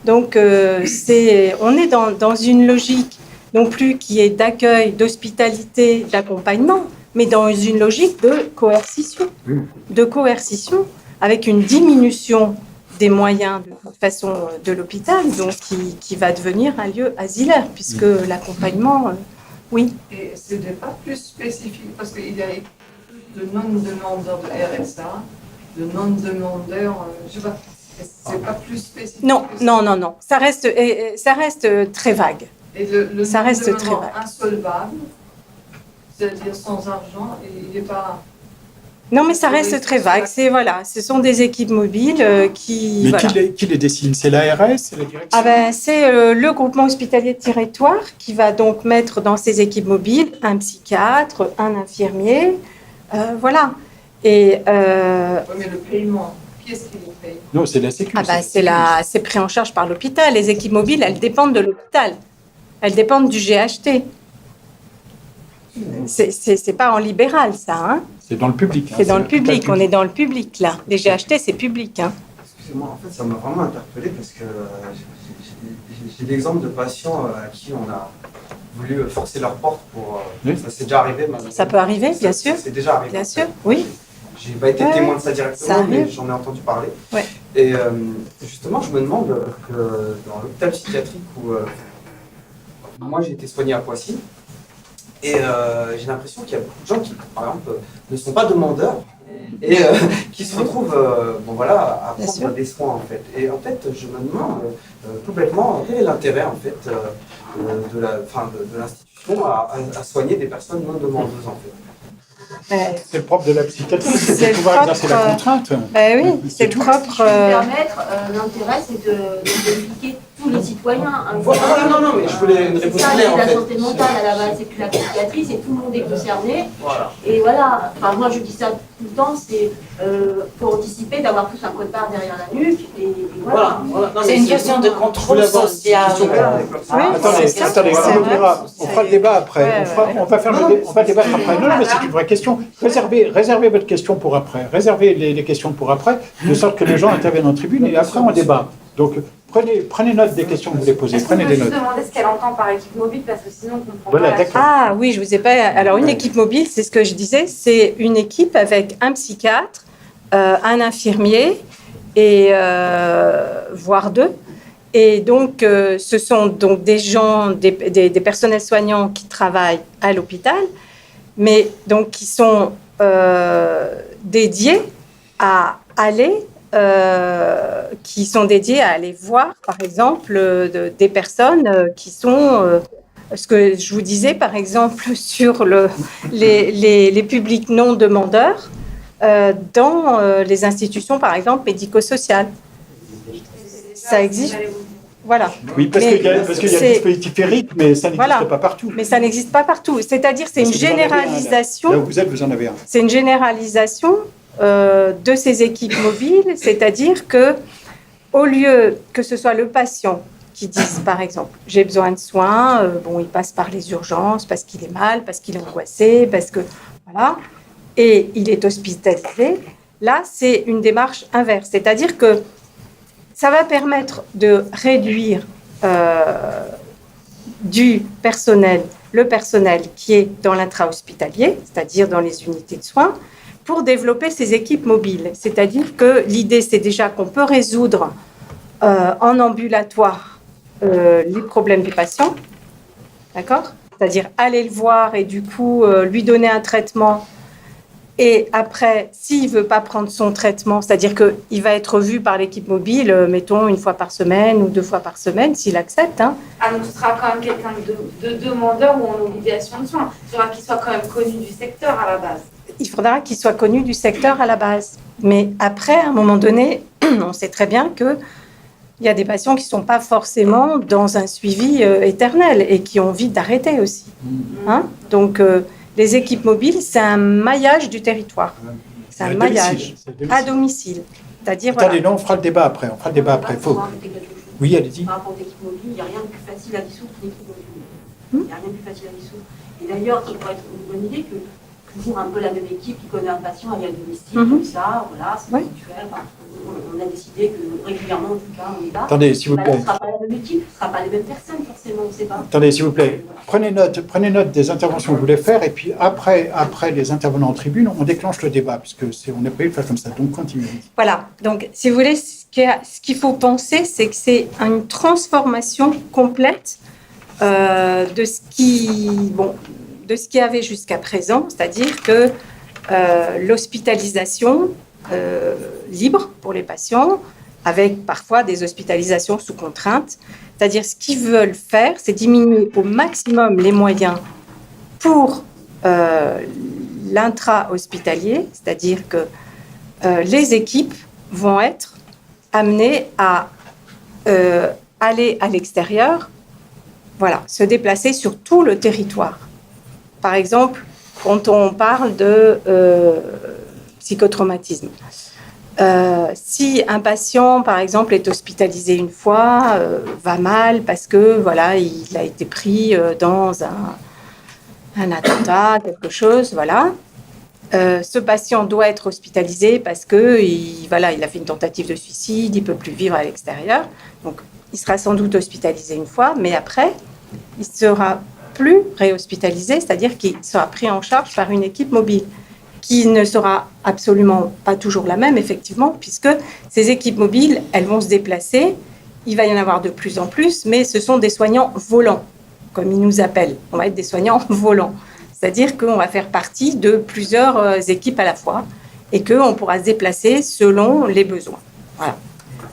Donc, on est dans une logique non plus qui est d'accueil, d'hospitalité, d'accompagnement, mais dans une logique de coercition, avec une diminution des moyens de toute façon de l'hôpital, donc qui va devenir un lieu asilaire, puisque l'accompagnement, oui. Et ce n'est pas plus spécifique, parce qu'il y a de non-demandeurs de RSA, de non-demandeurs, je sais pas, c'est pas plus spécifique. Non, que ça. non. Ça reste très vague. Et le Ça reste très non-demandant vague. insolvable, c'est-à-dire sans argent, et il n'est pas... Non, mais ça reste très vague. Ce sont des équipes mobiles qui. Mais Voilà. qui les dessine? C'est l'ARS, c'est la direction? Ah ben, c'est le groupement hospitalier de territoire qui va donc mettre dans ses équipes mobiles un psychiatre, un infirmier, voilà. Et Oui, mais le paiement, qui est-ce qui le paye? Non, c'est la Sécu. c'est pris en charge par l'hôpital. Les équipes mobiles, elles dépendent de l'hôpital. Elles dépendent du GHT. C'est pas en libéral, ça. Hein. C'est dans le public. C'est dans le public. On est dans le public, là. Les GHT, c'est public. Hein. Excusez-moi, en fait, ça m'a vraiment interpellé parce que j'ai l'exemple de patients à qui on a voulu forcer leur porte pour. Oui. Ça s'est déjà arrivé. Malheureusement. Ça peut arriver, bien sûr. C'est déjà arrivé. Bien sûr, oui. J'ai pas été Ouais, témoin de ça ça directement, mais arrive. j'en ai entendu parler. Ouais. Et justement, je me demande que dans l'hôpital psychiatrique où moi j'ai été soigné à Poissy, et j'ai l'impression qu'il y a beaucoup de gens qui, par exemple, ne sont pas demandeurs et qui se retrouvent à Bien sûr. prendre des soins en fait. Et en fait, je me demande complètement quel est l'intérêt en fait de l'institution à soigner des personnes non demandeuses en fait. C'est le propre de la psychiatrie, C'est c'est de le pouvoir propre, exercer la contrainte. Ben oui, c'est le Si propre. je peux me permettre, l'intérêt, c'est d'impliquer tous les citoyens. Hein. Non, mais je voulais une réponse C'est ça, claire c'est en la fait. santé mentale à la base, c'est que la psychiatrie, c'est tout le monde est concerné. Voilà. Et voilà, enfin, moi je dis ça tout le temps, c'est pour anticiper d'avoir tous un code barre derrière la nuque. Et voilà. Non, C'est mais une question de je contrôle voulais avoir une social. question pour la Oui, Attendez, c'est ça. attendez, C'est on vrai. fera le débat après. Ouais, On va faire on va débattre après. Non, mais c'est une vraie question. Réservez votre question pour après. Réservez les questions pour après, de sorte que les gens interviennent en tribune et après on débat. Donc prenez note des questions que vous voulez poser. Prenez des notes. demander ce qu'elle entend par équipe mobile parce que sinon on comprend Voilà, pas. la d'accord. Ah oui, je vous ai pas. Alors une équipe mobile, c'est ce que je disais, c'est une équipe avec un psychiatre, un infirmier et voire deux. Et donc ce sont donc des gens, des personnels soignants qui travaillent à l'hôpital, mais donc qui sont dédiés à aller. Qui sont dédiés à aller voir, par exemple, des personnes qui sont, ce que je vous disais, par exemple, sur les publics non demandeurs dans les institutions, par exemple, médico-sociales. Ça existe. Voilà. Oui, parce Mais qu'il y a le c'est- dispositif ERIC, mais ça n'existe Voilà. pas partout. Mais ça n'existe pas partout. C'est-à-dire, c'est une Parce que vous en avez un, là. généralisation. Là où vous êtes, vous en avez un. C'est une généralisation de ces équipes mobiles, c'est-à-dire que au lieu que ce soit le patient qui dise, par exemple, j'ai besoin de soins, il passe par les urgences parce qu'il est mal, parce qu'il est angoissé, parce que voilà, et il est hospitalisé. Là, c'est une démarche inverse, c'est-à-dire que ça va permettre de réduire le personnel qui est dans l'intra-hospitalier, c'est-à-dire dans les unités de soins, pour développer ces équipes mobiles. C'est-à-dire que l'idée, c'est déjà qu'on peut résoudre en ambulatoire les problèmes du patient, d'accord ? C'est-à-dire aller le voir et du coup lui donner un traitement. Et après, s'il ne veut pas prendre son traitement, c'est-à-dire qu'il va être vu par l'équipe mobile, mettons, 1 fois par semaine ou 2 fois par semaine, s'il accepte. Hein. Ah, donc ce sera quand même quelqu'un de demandeur ou en obligation de soins. Il faudra qu'il soit quand même connu du secteur à la base. Il faudra qu'il soit connu du secteur à la base. Mais après, à un moment donné, on sait très bien qu'il y a des patients qui ne sont pas forcément dans un suivi éternel et qui ont envie d'arrêter aussi. Hein ? Donc, les équipes mobiles, c'est un maillage du territoire. c'est un À maillage domicile, c'est à domicile. à domicile. C'est-à-dire, Attendez, voilà. non, on fera le débat après. On fera le débat après. Pour Faut... rajouter quelque chose. Oui, allez-y. Par rapport aux équipes mobiles, il n'y a rien de plus facile à dissoudre qu'une équipe mobile. Il n'y a rien de plus facile à dissoudre. Et d'ailleurs, ça pourrait être une bonne idée que toujours un peu la même équipe qui connaît un patient aille à domicile, comme ça, voilà, c'est habituel. Enfin, on a décidé que régulièrement, en tout cas, on y va. Attendez, s'il vous plaît. Ce ne sera pas la même équipe, ce ne sera pas les mêmes personnes, forcément, on ne sait pas. Attendez, s'il vous plaît. Prenez note des interventions que vous voulez faire, et puis après les intervenants en tribune, on déclenche le débat, puisque on n'a pas eu de faire comme ça. Donc, continuez. Voilà. Donc, si vous voulez, ce qu'il faut penser, c'est que c'est une transformation complète de ce qu'il y avait jusqu'à présent, c'est-à-dire que l'hospitalisation libre pour les patients, avec parfois des hospitalisations sous contrainte, c'est-à-dire ce qu'ils veulent faire, c'est diminuer au maximum les moyens pour l'intra-hospitalier, c'est-à-dire que les équipes vont être amenées à aller à l'extérieur, voilà, se déplacer sur tout le territoire. Par exemple, quand on parle de psychotraumatisme, si un patient, par exemple, est hospitalisé une fois, va mal parce que voilà, il a été pris dans un attentat, quelque chose, voilà. Ce patient doit être hospitalisé parce que il a fait une tentative de suicide, il peut plus vivre à l'extérieur. Donc, il sera sans doute hospitalisé une fois, mais après, il sera plus réhospitalisé, c'est-à-dire qu'il sera pris en charge par une équipe mobile, qui ne sera absolument pas toujours la même, effectivement, puisque ces équipes mobiles, elles vont se déplacer. Il va y en avoir de plus en plus, mais ce sont des soignants volants, comme ils nous appellent. On va être des soignants volants. C'est-à-dire qu'on va faire partie de plusieurs équipes à la fois et qu'on pourra se déplacer selon les besoins. Voilà.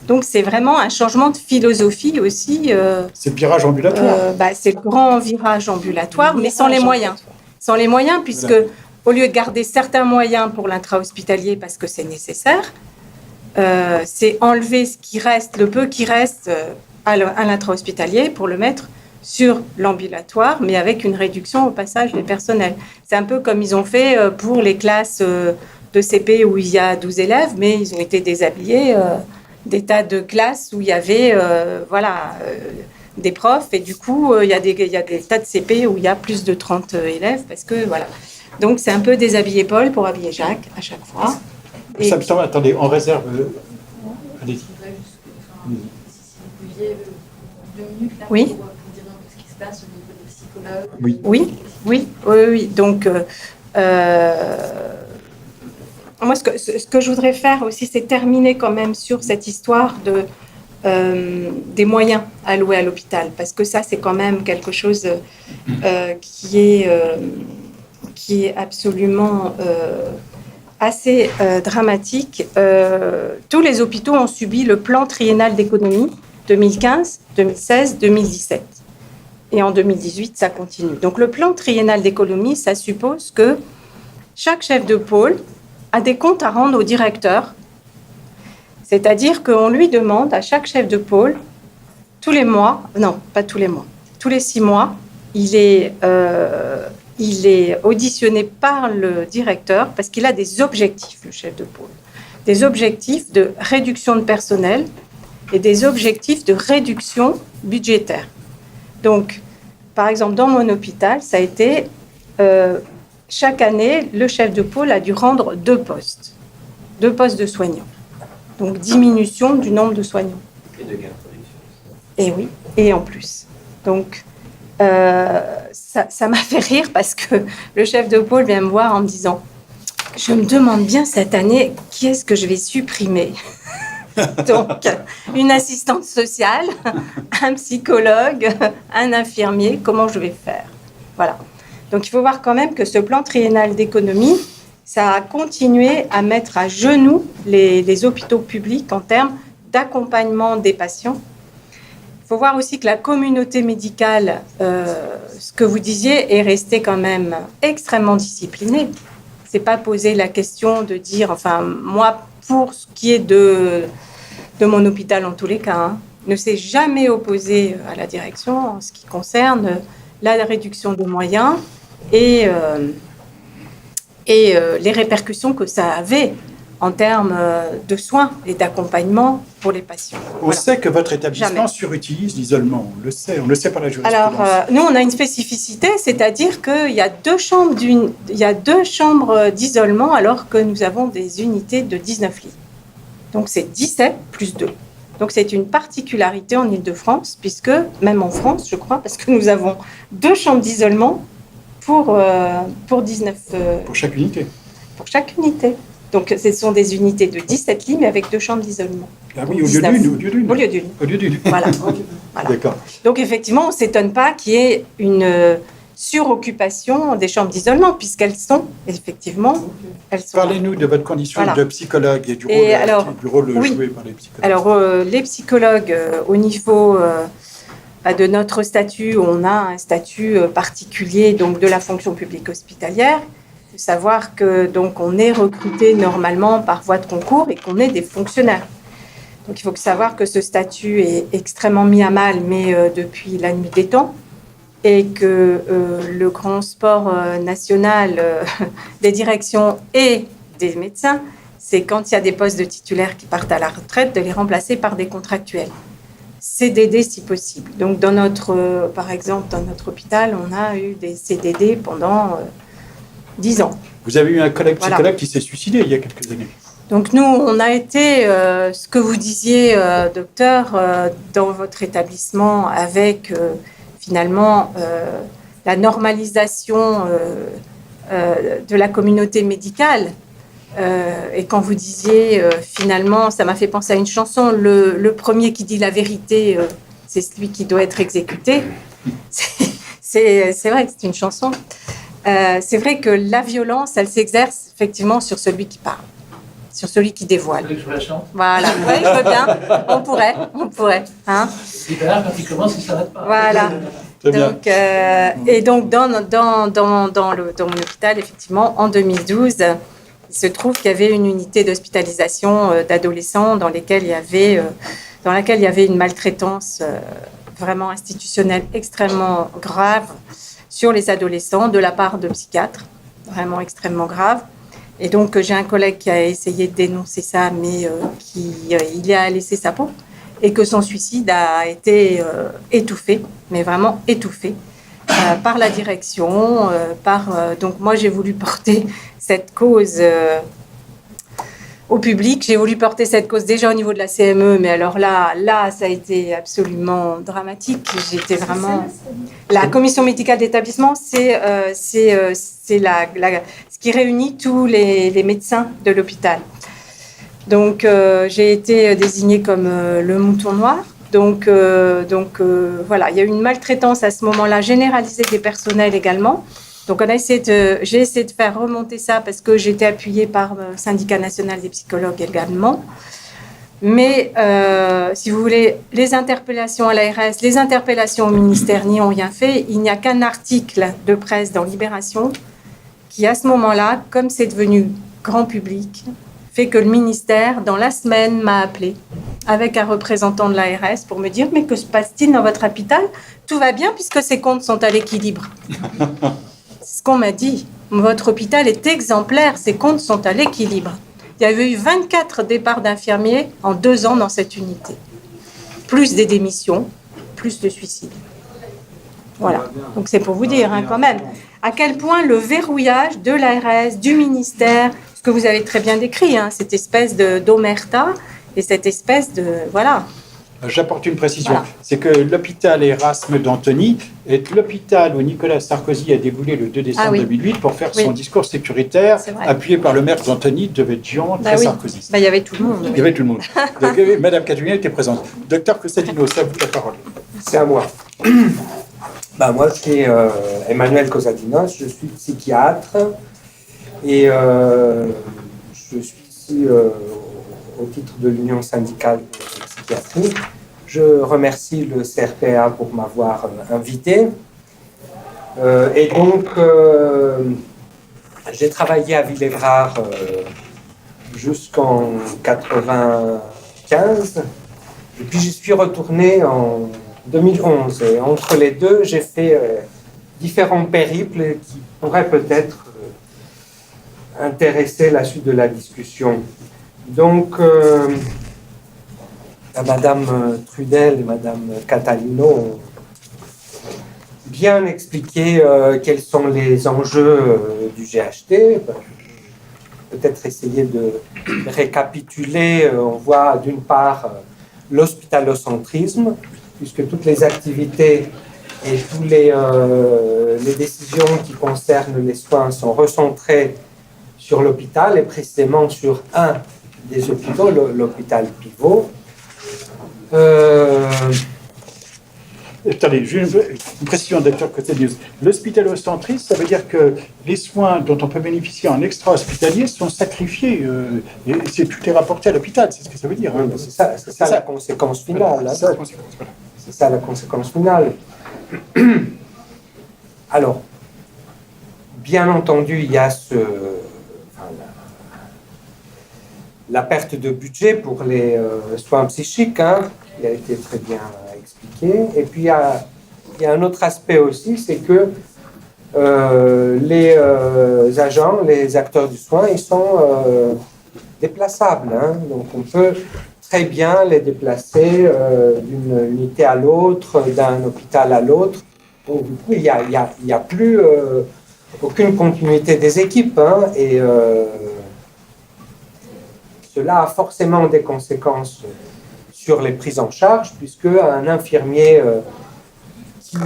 Donc, c'est vraiment un changement de philosophie aussi. C'est le virage ambulatoire. C'est le grand virage ambulatoire, mais sans les moyens. Sans les moyens, puisque au lieu de garder certains moyens pour l'intra-hospitalier parce que c'est nécessaire, c'est enlever ce qui reste, le peu qui reste à l'intra-hospitalier pour le mettre sur l'ambulatoire, mais avec une réduction au passage des personnels. C'est un peu comme ils ont fait pour les classes de CP où il y a 12 élèves, mais ils ont été déshabillés des tas de classes où il y avait des profs, et du coup, il y a des tas de CP où il y a plus de 30 élèves, parce que voilà. Donc, c'est un peu déshabiller Paul pour habiller Jacques à chaque fois. Et... Attendez, on réserve... Allez-y. Si vous pouviez 2 minutes là, oui. pour dire un peu ce qui se passe au niveau des psychologues. Oui. Donc, moi, ce que je voudrais faire aussi, c'est terminer quand même sur cette histoire des moyens alloués à l'hôpital, parce que ça, c'est quand même quelque chose qui est absolument assez dramatique. Tous les hôpitaux ont subi le plan triennal d'économie 2015, 2016, 2017. Et en 2018, ça continue. Donc, le plan triennal d'économie, ça suppose que chaque chef de pôle a des comptes à rendre au directeur. C'est-à-dire qu'on lui demande à chaque chef de pôle, tous les 6 mois, il est auditionné par le directeur parce qu'il a des objectifs, le chef de pôle. Des objectifs de réduction de personnel et des objectifs de réduction budgétaire. Donc, par exemple, dans mon hôpital, ça a été... chaque année, le chef de pôle a dû rendre 2 postes de soignants. Donc, diminution du nombre de soignants. Et de gains de production. Et oui, et en plus. Donc, ça m'a fait rire parce que le chef de pôle vient me voir en me disant « Je me demande bien cette année, qui est-ce que je vais supprimer ?» Donc, une assistante sociale, un psychologue, un infirmier, comment je vais faire? Voilà. Donc, il faut voir quand même que ce plan triennal d'économie, ça a continué à mettre à genoux les hôpitaux publics en termes d'accompagnement des patients. Il faut voir aussi que la communauté médicale, ce que vous disiez, est restée quand même extrêmement disciplinée. C'est pas poser la question de dire, enfin, moi, pour ce qui est de mon hôpital en tous les cas, ne s'est jamais opposé à la direction en ce qui concerne la réduction de moyens et et les répercussions que ça avait en termes de soins et d'accompagnement pour les patients. On sait que votre établissement surutilise l'isolement, on le sait par la jurisprudence. Alors, nous, on a une spécificité, c'est-à-dire qu'il y a deux chambres d'isolement alors que nous avons des unités de 19 lits. Donc, c'est 17 plus 2. Donc, c'est une particularité en Île-de-France, puisque, même en France, je crois, parce que nous avons 2 chambres d'isolement pour 19... pour chaque unité. Pour chaque unité. Donc, ce sont des unités de 17 lits, mais avec 2 chambres d'isolement. Ah oui, au lieu d'une. Au lieu d'une. Voilà. Voilà. D'accord. Donc, effectivement, on ne s'étonne pas qu'il y ait une suroccupation des chambres d'isolement, puisqu'elles sont, effectivement... Parlez-nous de votre condition de psychologue et du rôle joué par les psychologues. Alors, les psychologues, au niveau de notre statut, on a un statut particulier donc, de la fonction publique hospitalière. Il faut savoir que donc on est recruté normalement par voie de concours et qu'on est des fonctionnaires. Donc il faut savoir que ce statut est extrêmement mis à mal, mais depuis la nuit des temps, et que le grand sport national des directions et des médecins, c'est quand il y a des postes de titulaires qui partent à la retraite, de les remplacer par des contractuels. CDD si possible. Donc par exemple, dans notre hôpital, on a eu des CDD pendant 10 ans. Vous avez eu un collègue psychologue qui s'est suicidé il y a quelques années. Donc nous, on a été, ce que vous disiez, docteur, dans votre établissement avec finalement la normalisation de la communauté médicale. Et quand vous disiez, finalement, ça m'a fait penser à une chanson, le premier qui dit la vérité, c'est celui qui doit être exécuté. C'est vrai que c'est une chanson. C'est vrai que la violence, elle s'exerce effectivement sur celui qui parle, sur celui qui dévoile. Vous voulez que je la chante ? Voilà, oui, je veux bien. On pourrait. Hein. Super, quand il commence, il ne s'arrête pas. Voilà. Donc, et donc, dans mon hôpital, effectivement, en 2012, il se trouve qu'il y avait une unité d'hospitalisation d'adolescents dans laquelle il y avait une maltraitance vraiment institutionnelle extrêmement grave sur les adolescents de la part de psychiatres, vraiment extrêmement grave. Et donc, j'ai un collègue qui a essayé de dénoncer ça, mais il a laissé sa peau, et que son suicide a été étouffé, mais vraiment étouffé, par la direction. Donc, moi, j'ai voulu porter cette cause au public. J'ai voulu porter cette cause déjà au niveau de la CME, mais alors là, ça a été absolument dramatique. J'étais vraiment... La commission médicale d'établissement, c'est ce qui réunit tous les médecins de l'hôpital. Donc, j'ai été désignée comme le mouton noir. Donc, voilà, il y a eu une maltraitance à ce moment-là généralisée des personnels également. Donc, j'ai essayé de faire remonter ça parce que j'étais appuyée par le syndicat national des psychologues également. Mais, si vous voulez, les interpellations à l'ARS, les interpellations au ministère n'y ont rien fait. Il n'y a qu'un article de presse dans Libération qui, à ce moment-là, comme c'est devenu grand public, fait que le ministère, dans la semaine, m'a appelé avec un représentant de l'ARS pour me dire « Mais que se passe-t-il dans votre hôpital ? Tout va bien puisque ses comptes sont à l'équilibre. » C'est ce qu'on m'a dit. Votre hôpital est exemplaire, ses comptes sont à l'équilibre. Il y avait eu 24 départs d'infirmiers en 2 ans dans cette unité. Plus des démissions, plus de suicides. Voilà. Donc c'est pour vous dire quand même à quel point le verrouillage de l'ARS, du ministère, ce que vous avez très bien décrit, cette espèce d'omerta et cette espèce de... Voilà. J'apporte une précision, voilà. C'est que l'hôpital Erasme d'Antony est l'hôpital où Nicolas Sarkozy a déboulé le 2 décembre 2008 pour faire son discours sécuritaire, appuyé par le maire d'Antony, de Védian, très Sarkozy. Il y avait tout le monde. Il y avait tout le monde. Donc, Madame Catherine était présente. Docteur Costadino, c'est à vous la parole. C'est à moi. Moi, c'est Emmanuel Costadinos, je suis psychiatre et je suis ici au titre de l'Union syndicale de psychiatrie. Je remercie le CRPA pour m'avoir invité. Et donc, j'ai travaillé à Villévrard jusqu'en 95. Et puis, j'y suis retourné en 2011. Et entre les deux, j'ai fait différents périples qui pourraient peut-être intéresser la suite de la discussion. Donc, Madame Trudel et Madame Catalino ont bien expliqué quels sont les enjeux du GHT. Peut-être essayer de récapituler. On voit d'une part l'hospitalocentrisme, puisque toutes les activités et toutes les décisions qui concernent les soins sont recentrées sur l'hôpital et précisément sur un des hôpitaux, l'hôpital Pivot. Attendez, j'ai une précision, Dr. Cotelius. L'hospitalocentrisme, ça veut dire que les soins dont on peut bénéficier en extra-hospitalier sont sacrifiés et tout est rapporté à l'hôpital, c'est ce que ça veut dire. Hein. C'est ça la conséquence finale. C'est ça la conséquence, voilà. C'est ça la conséquence finale. Alors, bien entendu, il y a la perte de budget pour les soins psychiques, hein, qui a été très bien expliqué. Et puis, il y a un autre aspect aussi, c'est que les agents, les acteurs du soin, ils sont déplaçables. Hein, donc, on peut très bien les déplacer d'une unité à l'autre, d'un hôpital à l'autre. Donc, du coup, il n'y a plus aucune continuité des équipes. Hein, et cela a forcément des conséquences sur les prises en charge, puisque un infirmier qui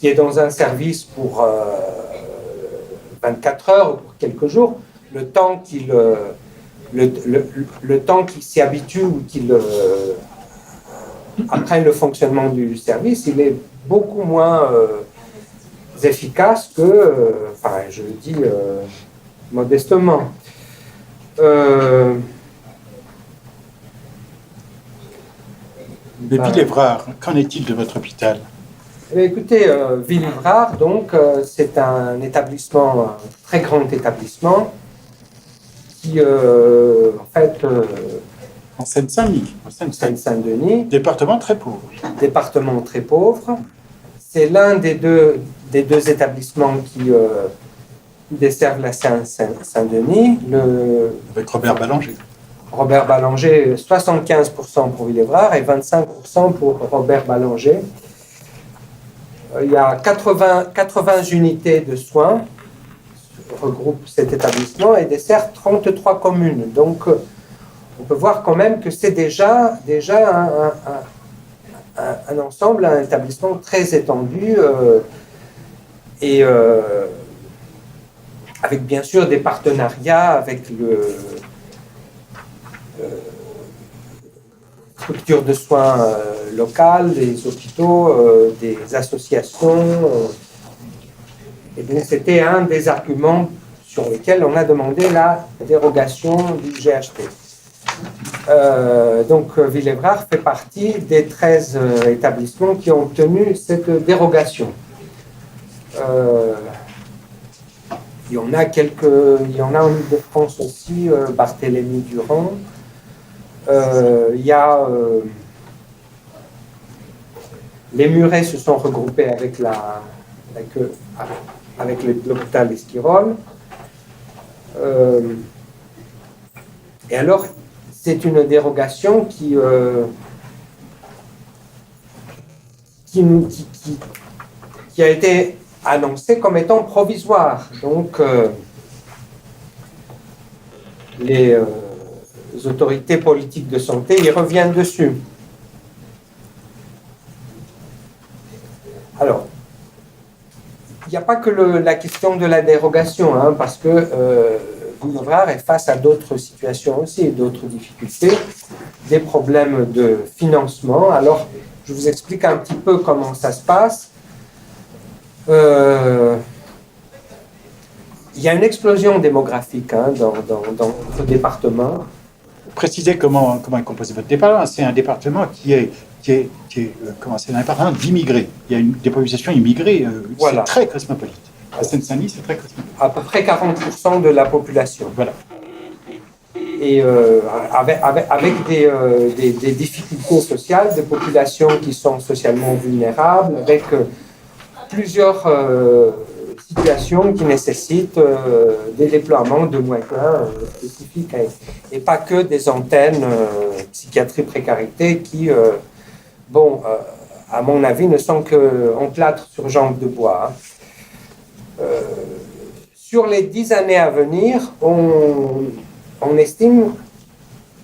est dans un service pour 24 heures ou pour quelques jours, le temps qu'il s'y habitue ou qu'il apprenne le fonctionnement du service, il est beaucoup moins efficace que, je le dis modestement. Mais Villévrard, qu'en est-il de votre hôpital? Écoutez, Villévrard, donc, c'est un établissement, un très grand établissement, qui, en fait... en Seine-Saint-Denis. Seine-Saint-Denis. Département très pauvre. Département très pauvre. C'est l'un des deux établissements qui desservent la Seine-Saint-Denis. Avec Robert Ballanger. Robert Ballanger, 75% pour Villévrard et 25% pour Robert Ballanger. Il y a 80 unités de soins regroupe cet établissement et dessert 33 communes. Donc, on peut voir quand même que c'est déjà un ensemble, un établissement très étendu et avec bien sûr des partenariats avec structures de soins locales, des hôpitaux, des associations. Et donc, c'était un des arguments sur lesquels on a demandé la dérogation du GHT. Donc, Villévrard fait partie des 13 établissements qui ont obtenu cette dérogation. Il y en a en Ile-de-France aussi, Barthélemy Durand. Il y a les Murets se sont regroupés avec l'hôpital Esquirol. Et alors, c'est une dérogation qui a été annoncée comme étant provisoire. Donc, les autorités politiques de santé y reviennent dessus. Alors, il n'y a pas que la question de la dérogation, hein, parce que Villévrard est face à d'autres situations aussi, d'autres difficultés, des problèmes de financement. Alors, je vous explique un petit peu comment ça se passe. Il y a une explosion démographique hein, dans notre département. Précisez comment est composé votre département. C'est un département c'est un département d'immigrés. Il y a des populations immigrées. Voilà. C'est très cosmopolite. À Seine-Saint-Denis, c'est très cosmopolite. À peu près 40% de la population. Voilà. Et avec des difficultés sociales, des populations qui sont socialement vulnérables, avec plusieurs situation qui nécessite des déploiements de moyens spécifiques et pas que des antennes psychiatrie précarité qui, à mon avis, ne sont qu'en plâtre sur jambe de bois. Sur les 10 années à venir, on estime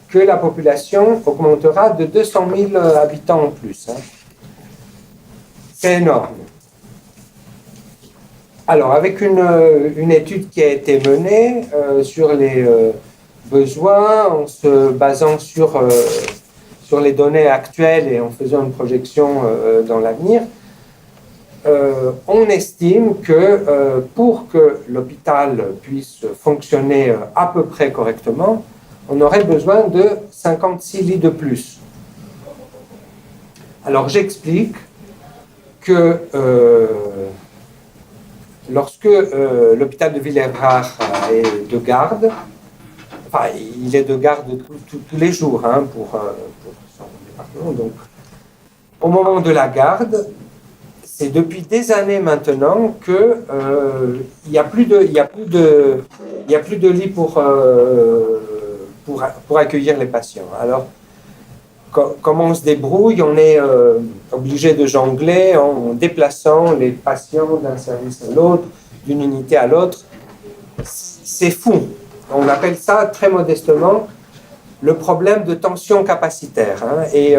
que la population augmentera de 200 000 habitants en plus. C'est énorme. Alors, avec une étude qui a été menée sur les besoins, en se basant sur les données actuelles et en faisant une projection dans l'avenir, on estime que pour que l'hôpital puisse fonctionner à peu près correctement, on aurait besoin de 56 lits de plus. Alors j'explique que lorsque l'hôpital de Villers-Evrard est de garde, enfin il est de garde tous les jours pour son département, donc au moment de la garde, c'est depuis des années maintenant que il y a plus de lits pour accueillir les patients. Alors, comment on se débrouille? On est obligé de jongler en déplaçant les patients d'un service à l'autre, d'une unité à l'autre. C'est fou. On appelle ça très modestement le problème de tension capacitaire. Et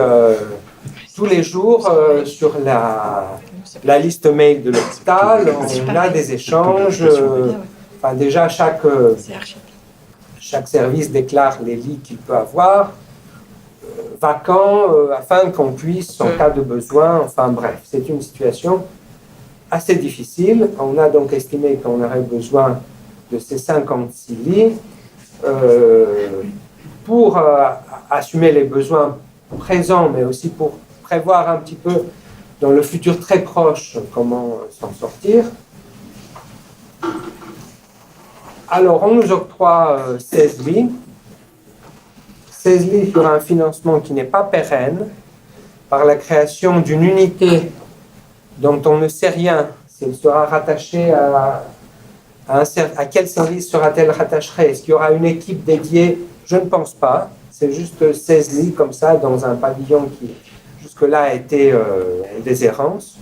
tous les jours, sur la liste mail de l'hôpital, on a des échanges. Déjà, chaque service déclare les lits qu'il peut avoir, vacants, afin qu'on puisse, en cas de besoin, enfin bref, c'est une situation assez difficile. On a donc estimé qu'on aurait besoin de ces 56 lits pour assumer les besoins présents, mais aussi pour prévoir un petit peu dans le futur très proche comment s'en sortir. Alors, on nous octroie 16 lits. 16 lits sur un financement qui n'est pas pérenne, par la création d'une unité dont on ne sait rien, si elle sera rattachée à quel service sera-t-elle rattachée? Est-ce qu'il y aura une équipe dédiée? Je ne pense pas. C'est juste 16 lits comme ça dans un pavillon qui jusque-là a été en déshérence.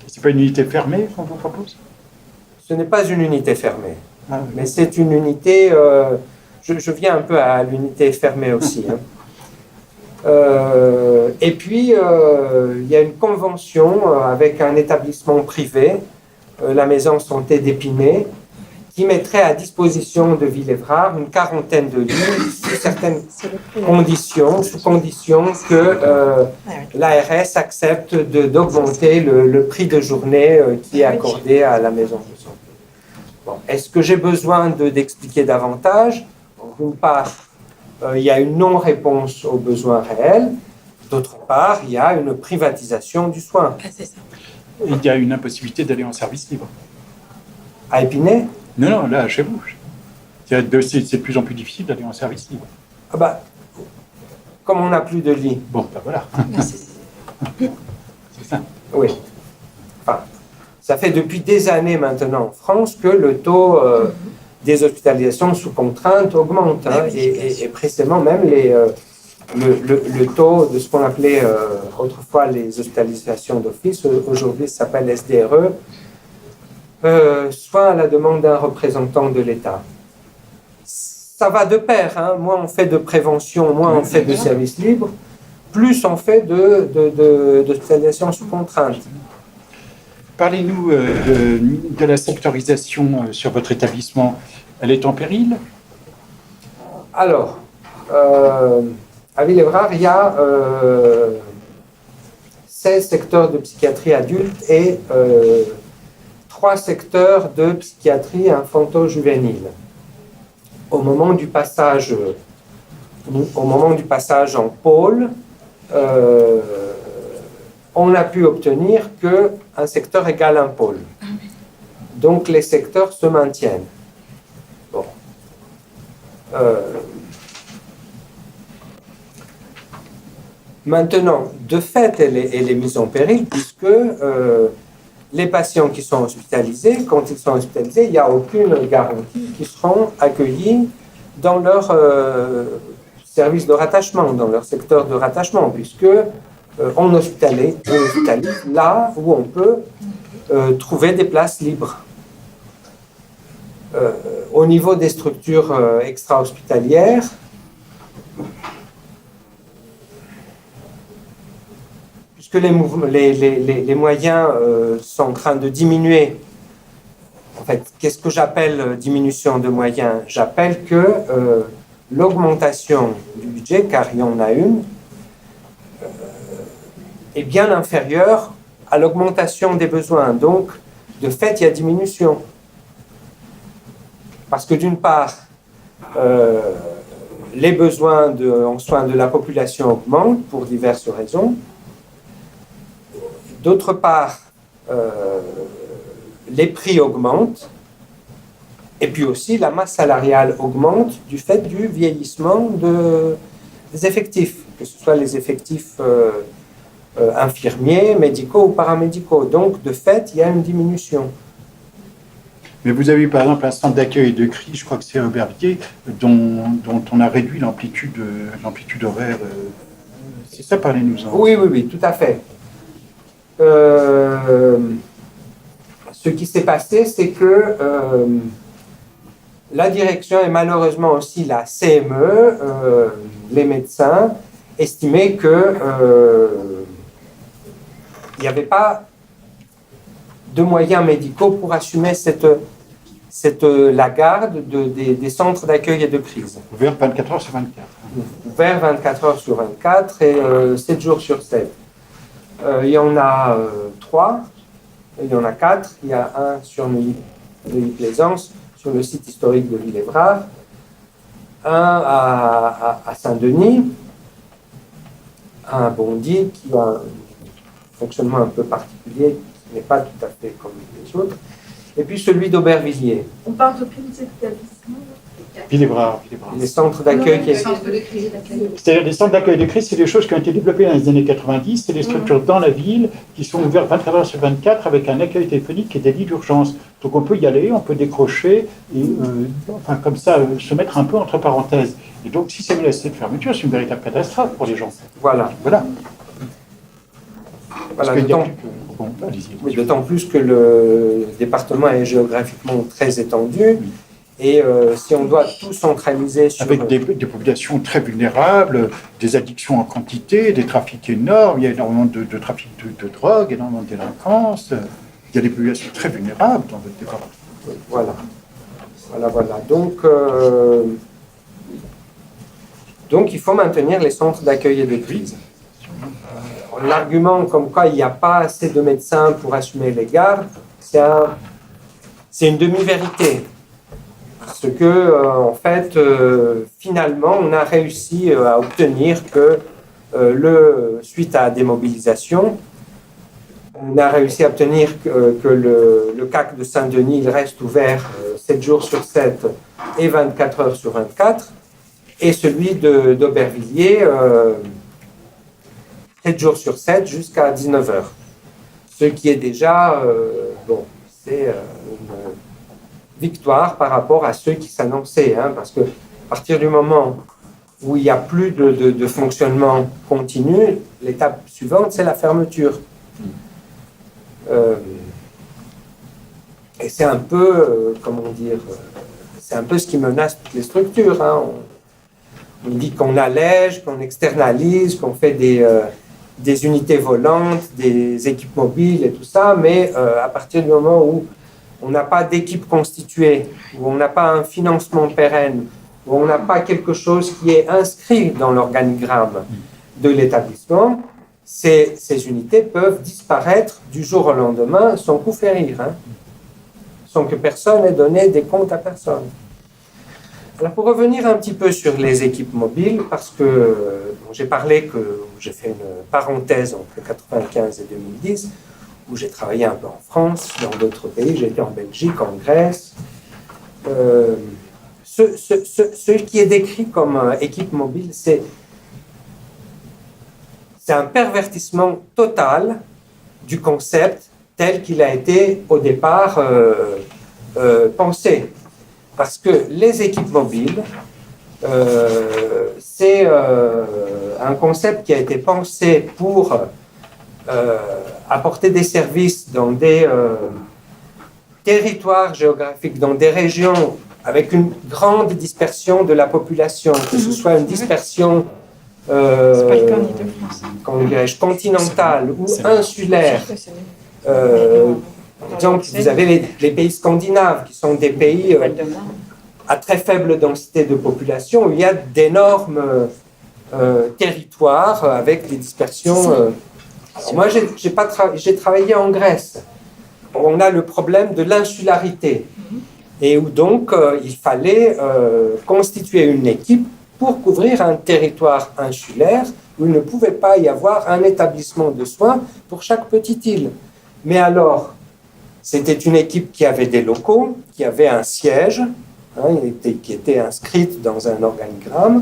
C'est pas une unité fermée qu'on vous propose? Ce n'est pas une unité fermée, mais c'est une unité... je viens un peu à l'unité fermée aussi. Et puis, il y a une convention avec un établissement privé, la Maison Santé d'Épinay, qui mettrait à disposition de Villers-Evrard une quarantaine de lits sous certaines conditions, sous condition que l'ARS accepte d'augmenter le prix de journée qui est accordé à la Maison de Santé. Bon, est-ce que j'ai besoin d'expliquer davantage? D'une part, il y a une non-réponse aux besoins réels. D'autre part, il y a une privatisation du soin. Il y a une impossibilité d'aller en service libre. À Épinay? Non, là, chez vous. C'est de plus en plus difficile d'aller en service libre. Ah bah, comme on n'a plus de lits. Bon, ben voilà. C'est ça. Oui. Enfin, ça fait depuis des années maintenant en France que le taux des hospitalisations sous contrainte augmente. Et précisément même le taux de ce qu'on appelait autrefois les hospitalisations d'office, aujourd'hui ça s'appelle SDRE, soit à la demande d'un représentant de l'État. Ça va de pair, moins on fait de prévention, moins on fait de services libres, plus on fait d'hospitalisation sous contrainte. Parlez-nous de la sectorisation sur votre établissement. Elle est en péril? Alors, à Villers-Evrard, il y a 16 secteurs de psychiatrie adulte et 3 secteurs de psychiatrie infanto-juvénile. Au moment du passage en pôle, on n'a pu obtenir qu'un secteur égale un pôle. Donc les secteurs se maintiennent. Bon. Maintenant, de fait, elle est mise en péril puisque les patients qui sont hospitalisés, quand ils sont hospitalisés, il n'y a aucune garantie qu'ils seront accueillis dans leur service de rattachement, dans leur secteur de rattachement, puisque on hospitalise là où on peut trouver des places libres. Au niveau des structures extra-hospitalières, puisque les moyens sont en train de diminuer. En fait, qu'est-ce que j'appelle diminution de moyens? J'appelle que l'augmentation du budget, car il y en a une, est bien inférieure à l'augmentation des besoins. Donc, de fait, il y a diminution. Parce que d'une part, les besoins en soins de la population augmentent pour diverses raisons. D'autre part, les prix augmentent. Et puis aussi, la masse salariale augmente du fait du vieillissement des effectifs, que ce soit les effectifs infirmiers, médicaux ou paramédicaux. Donc, de fait, il y a une diminution. Mais vous avez eu par exemple un centre d'accueil de crise, je crois que c'est Aubervilliers, dont on a réduit l'amplitude horaire. C'est ça, parlez-nous-en. Oui, tout à fait. Ce qui s'est passé, c'est que la direction et malheureusement aussi la CME, les médecins, estimaient que il n'y avait pas de moyens médicaux pour assumer la garde des centres d'accueil et de crise. Ouvert 24 heures sur 24. Ouvert 24 heures sur 24 et 7 jours sur 7. Il y en a 3, il y en a 4. Il y a un sur Neuilly-Plaisance, sur le site historique de Ville-Évrard, un à Saint-Denis, un à Bondy qui a un fonctionnement un peu particulier, qui n'est pas tout à fait comme les autres, et puis celui d'Aubervilliers. On parle de quels établissements? Ville-Évrard. Les centres d'accueil qui C'est-à-dire les centres d'accueil de crise, c'est des choses qui ont été développées dans les années 90, c'est des structures dans la ville qui sont ouvertes 24 heures sur 24 avec un accueil téléphonique et des lits d'urgence. Donc on peut y aller, on peut décrocher et comme ça se mettre un peu entre parenthèses. Et donc si c'est menacé de fermeture, c'est une véritable catastrophe pour les gens. Voilà. D'autant plus que le département est géographiquement très étendu. Et si on doit tout centraliser sur... Avec des populations très vulnérables, des addictions en quantité, des trafics énormes, il y a énormément de trafic de drogue, énormément de délinquance, il y a des populations très vulnérables dans votre département. Voilà. Donc il faut maintenir les centres d'accueil et de crise. L'argument comme quoi il n'y a pas assez de médecins pour assumer les gardes, c'est une demi-vérité. Parce que, en fait, finalement, on a réussi à obtenir que, suite à des mobilisations, on a réussi à obtenir que le CAC de Saint-Denis il reste ouvert 7 jours sur 7 et 24 heures sur 24, et celui d'Aubervilliers 7 jours sur 7 jusqu'à 19 heures. Ce qui est déjà, c'est une victoire par rapport à ceux qui s'annonçaient, parce que à partir du moment où il n'y a plus de fonctionnement continu, l'étape suivante, c'est la fermeture. Et c'est un peu, c'est un peu ce qui menace toutes les structures. On dit qu'on allège, qu'on externalise, qu'on fait des unités volantes, des équipes mobiles et tout ça, mais à partir du moment où on n'a pas d'équipe constituée, où on n'a pas un financement pérenne, où on n'a pas quelque chose qui est inscrit dans l'organigramme de l'établissement, ces unités peuvent disparaître du jour au lendemain sans coup férir, sans que personne ait donné des comptes à personne. Alors pour revenir un petit peu sur les équipes mobiles, parce que j'ai fait une parenthèse entre 1995 et 2010, où j'ai travaillé un peu en France, dans d'autres pays, j'ai été en Belgique, en Grèce. Ce qui est décrit comme équipe mobile, c'est un pervertissement total du concept tel qu'il a été au départ pensé. Parce que les équipes mobiles, c'est un concept qui a été pensé pour apporter des services dans des territoires géographiques, dans des régions avec une grande dispersion de la population, que ce soit une dispersion comment dirais-je, continentale ou insulaire. Par exemple, vous avez les pays scandinaves, qui sont des pays à très faible densité de population, où il y a d'énormes territoires avec des dispersions. Moi, j'ai travaillé en Grèce. On a le problème de l'insularité. Et où donc, il fallait constituer une équipe pour couvrir un territoire insulaire où il ne pouvait pas y avoir un établissement de soins pour chaque petite île. Mais alors, c'était une équipe qui avait des locaux, qui avait un siège, qui était inscrite dans un organigramme,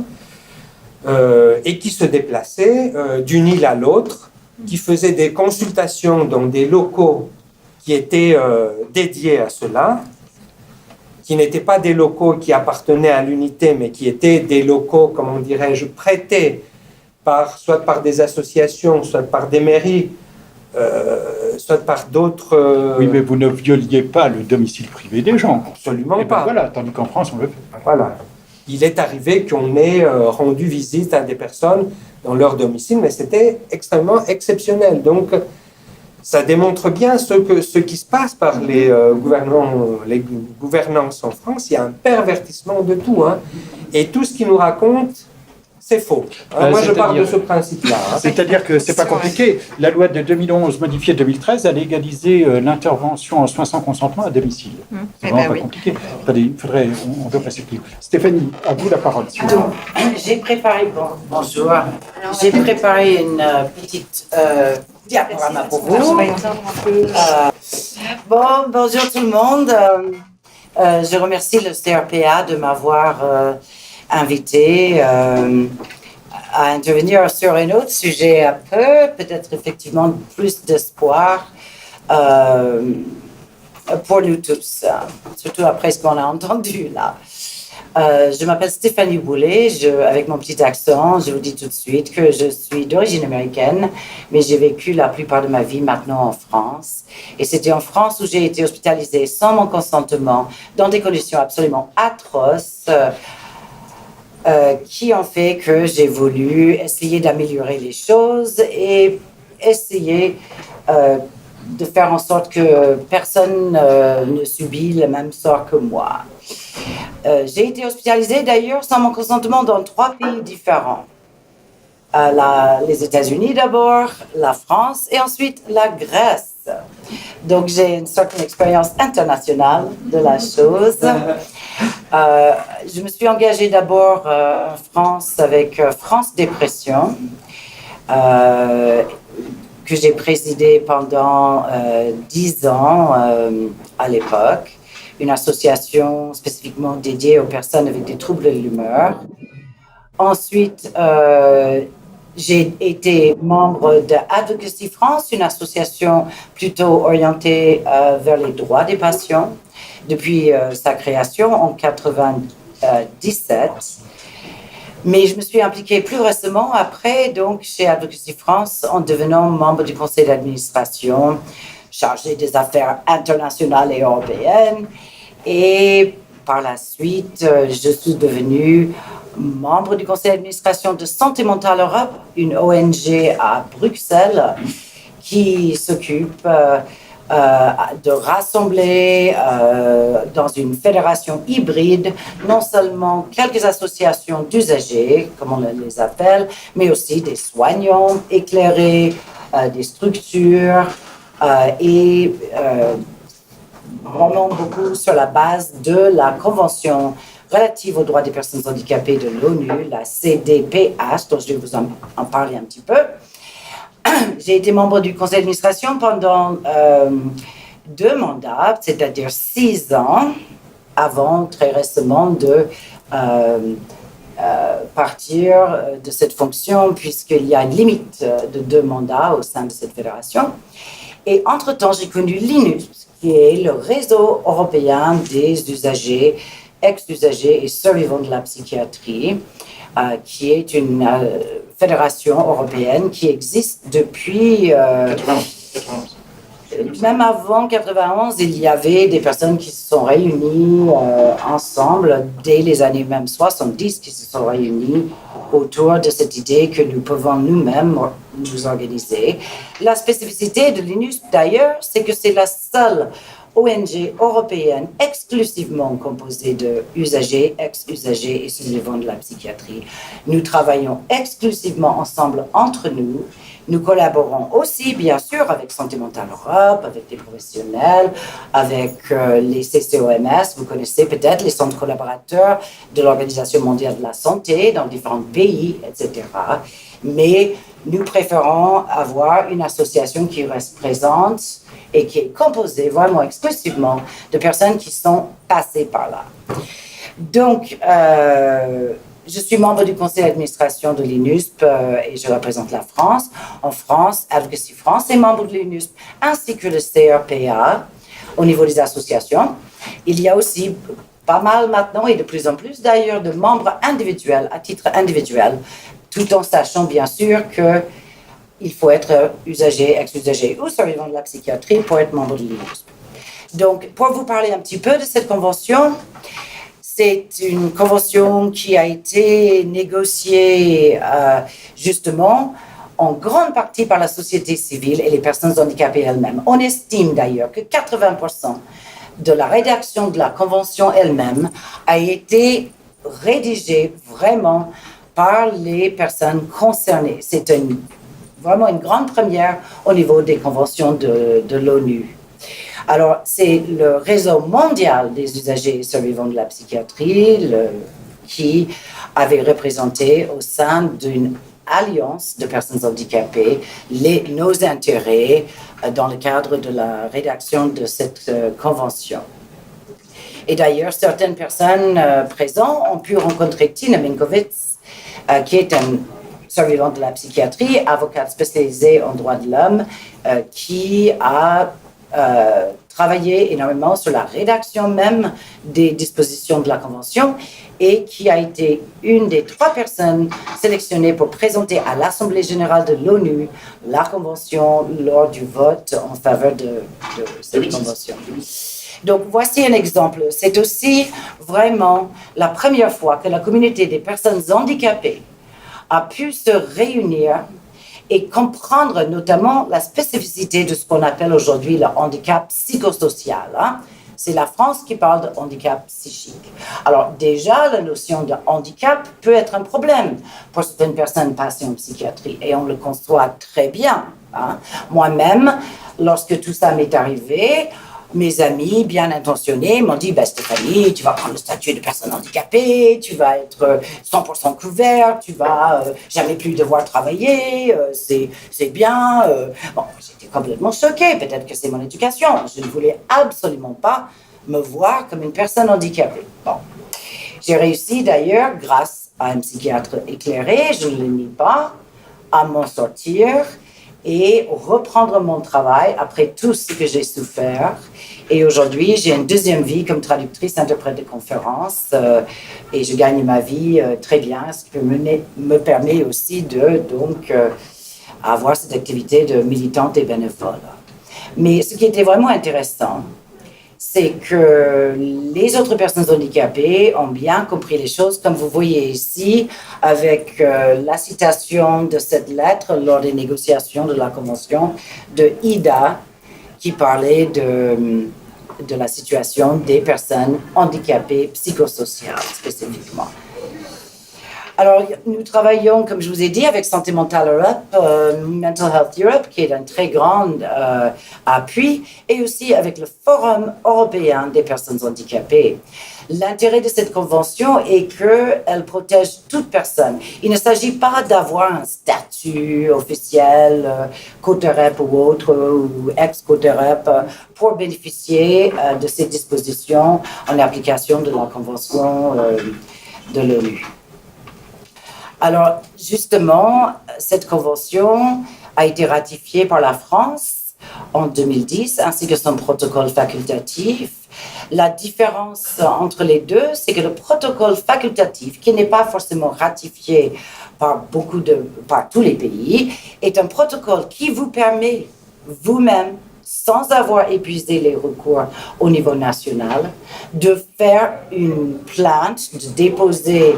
et qui se déplaçait d'une île à l'autre, qui faisait des consultations dans des locaux qui étaient dédiés à cela, qui n'étaient pas des locaux qui appartenaient à l'unité, mais qui étaient des locaux, comment dirais-je, prêtés soit par des associations, soit par des mairies, soit par d'autres... Oui, mais vous ne violiez pas le domicile privé des gens. Absolument pas. Voilà, tandis qu'en France, on le fait. Voilà. Il est arrivé qu'on ait rendu visite à des personnes dans leur domicile, mais c'était extrêmement exceptionnel. Donc, ça démontre bien ce qui se passe par les gouvernances en France. Il y a un pervertissement de tout. Et tout ce qu'ils nous racontent, c'est faux. Moi, je pars de ce principe-là. C'est-à-dire que c'est pas compliqué. La loi de 2011, modifiée de 2013, a légalisé l'intervention en soins sans consentement à domicile. C'est vraiment pas compliqué. On doit passer plus. Stéphanie, à vous la parole. Donc, j'ai préparé, bonjour, j'ai préparé une petite diaporama pour vous. Bonjour tout le monde. Je remercie le CRPA de m'avoir invité à intervenir sur un autre sujet un peu, peut-être effectivement plus d'espoir pour nous tous, surtout après ce qu'on a entendu là. Je m'appelle Stéphanie Boulet, avec mon petit accent, je vous dis tout de suite que je suis d'origine américaine, mais j'ai vécu la plupart de ma vie maintenant en France. Et c'était en France où j'ai été hospitalisée sans mon consentement, dans des conditions absolument atroces, qui ont fait que j'ai voulu essayer d'améliorer les choses et essayer de faire en sorte que personne ne subit le même sort que moi. J'ai été hospitalisée d'ailleurs sans mon consentement dans 3 pays différents. Les États-Unis d'abord, la France et ensuite la Grèce. Donc j'ai une certaine expérience internationale de la chose. Je me suis engagée d'abord en France avec France Dépression, que j'ai présidée pendant 10 ans à l'époque, une association spécifiquement dédiée aux personnes avec des troubles de l'humeur. Ensuite, j'ai été membre de Advocacy France, une association plutôt orientée vers les droits des patients, depuis sa création en 1997. Mais je me suis impliquée plus récemment après, donc chez Advocacy France, en devenant membre du conseil d'administration, chargée des affaires internationales et européennes. Et par la suite, je suis devenue membre du conseil d'administration de Santé Mentale Europe, une ONG à Bruxelles qui s'occupe de rassembler dans une fédération hybride non seulement quelques associations d'usagers, comme on les appelle, mais aussi des soignants éclairés, des structures et vraiment beaucoup sur la base de la Convention relative aux droits des personnes handicapées de l'ONU, la CDPH, dont je vais vous en parler un petit peu. J'ai été membre du conseil d'administration pendant 2 mandats, c'est-à-dire 6 ans, avant très récemment de partir de cette fonction, puisqu'il y a une limite de 2 mandats au sein de cette fédération. Et entre-temps, j'ai connu l'INUSP, qui est le réseau européen des usagers, ex-usagers et survivants de la psychiatrie, qui est une fédération européenne qui existe depuis... 91. Même avant 91, il y avait des personnes qui se sont réunies ensemble dès les années même 70, qui se sont réunies autour de cette idée que nous pouvons nous-mêmes nous organiser. La spécificité de l'INUSP, d'ailleurs, c'est que c'est la seule ONG européenne exclusivement composée de usagers, ex-usagers et survivants de la psychiatrie. Nous travaillons exclusivement ensemble entre nous. Nous collaborons aussi, bien sûr, avec Santé Mentale Europe, avec des professionnels, avec les CCOMS. Vous connaissez peut-être les centres collaborateurs de l'Organisation mondiale de la santé dans différents pays, etc. Mais nous préférons avoir une association qui reste présente et qui est composée vraiment exclusivement de personnes qui sont passées par là. Donc, je suis membre du conseil d'administration de l'INUSP et je représente la France. En France, Advocacy France est membre de l'INUSP, ainsi que le CRPA au niveau des associations. Il y a aussi pas mal maintenant, et de plus en plus d'ailleurs, de membres individuels, à titre individuel, tout en sachant bien sûr qu'il faut être usager, ex-usager ou survivant de la psychiatrie pour être membre de l'INUSP. Donc, pour vous parler un petit peu de cette convention, c'est une convention qui a été négociée justement en grande partie par la société civile et les personnes handicapées elles-mêmes. On estime d'ailleurs que 80% de la rédaction de la convention elle-même a été rédigée vraiment par les personnes concernées. C'est vraiment une grande première au niveau des conventions de l'ONU. Alors, c'est le réseau mondial des usagers et survivants de la psychiatrie qui avait représenté au sein d'une alliance de personnes handicapées nos intérêts dans le cadre de la rédaction de cette convention. Et d'ailleurs, certaines personnes présentes ont pu rencontrer Tina Minkowitz, qui est un survivant de la psychiatrie, avocate spécialisée en droits de l'homme, qui a travaillé énormément sur la rédaction même des dispositions de la Convention et qui a été une des 3 personnes sélectionnées pour présenter à l'Assemblée générale de l'ONU la Convention lors du vote en faveur de cette Convention. Donc, voici un exemple. C'est aussi vraiment la première fois que la communauté des personnes handicapées a pu se réunir et comprendre notamment la spécificité de ce qu'on appelle aujourd'hui le handicap psychosocial. C'est la France qui parle de handicap psychique. Alors déjà, la notion de handicap peut être un problème pour certaines personnes passées en psychiatrie et on le conçoit très bien. Moi-même, lorsque tout ça m'est arrivé, mes amis bien intentionnés m'ont dit Stéphanie, tu vas prendre le statut de personne handicapée, tu vas être 100% couvert, tu vas jamais plus devoir travailler, c'est bien. Bon, j'étais complètement choquée, peut-être que c'est mon éducation. Je ne voulais absolument pas me voir comme une personne handicapée. Bon. J'ai réussi d'ailleurs, grâce à un psychiatre éclairé, je ne le nie pas, à m'en sortir et reprendre mon travail après tout ce que j'ai souffert. Et aujourd'hui, j'ai une deuxième vie comme traductrice, interprète de conférences et je gagne ma vie très bien, ce qui me permet aussi de avoir cette activité de militante et bénévole. Mais ce qui était vraiment intéressant, c'est que les autres personnes handicapées ont bien compris les choses, comme vous voyez ici, avec la citation de cette lettre lors des négociations de la Convention de Ida, qui parlait de la situation des personnes handicapées psychosociales spécifiquement. Alors, nous travaillons, comme je vous ai dit, avec Santé Mentale Europe, Mental Health Europe, qui est un très grand appui, et aussi avec le Forum européen des personnes handicapées. L'intérêt de cette convention est qu'elle protège toute personne. Il ne s'agit pas d'avoir un statut officiel, coterep ou autre, ou ex-coterep, pour bénéficier de ces dispositions en application de la convention de l'ONU. Alors, justement, cette convention a été ratifiée par la France en 2010, ainsi que son protocole facultatif. La différence entre les deux, c'est que le protocole facultatif, qui n'est pas forcément ratifié par tous les pays, est un protocole qui vous permet vous-même, sans avoir épuisé les recours au niveau national, de faire une plainte, de déposer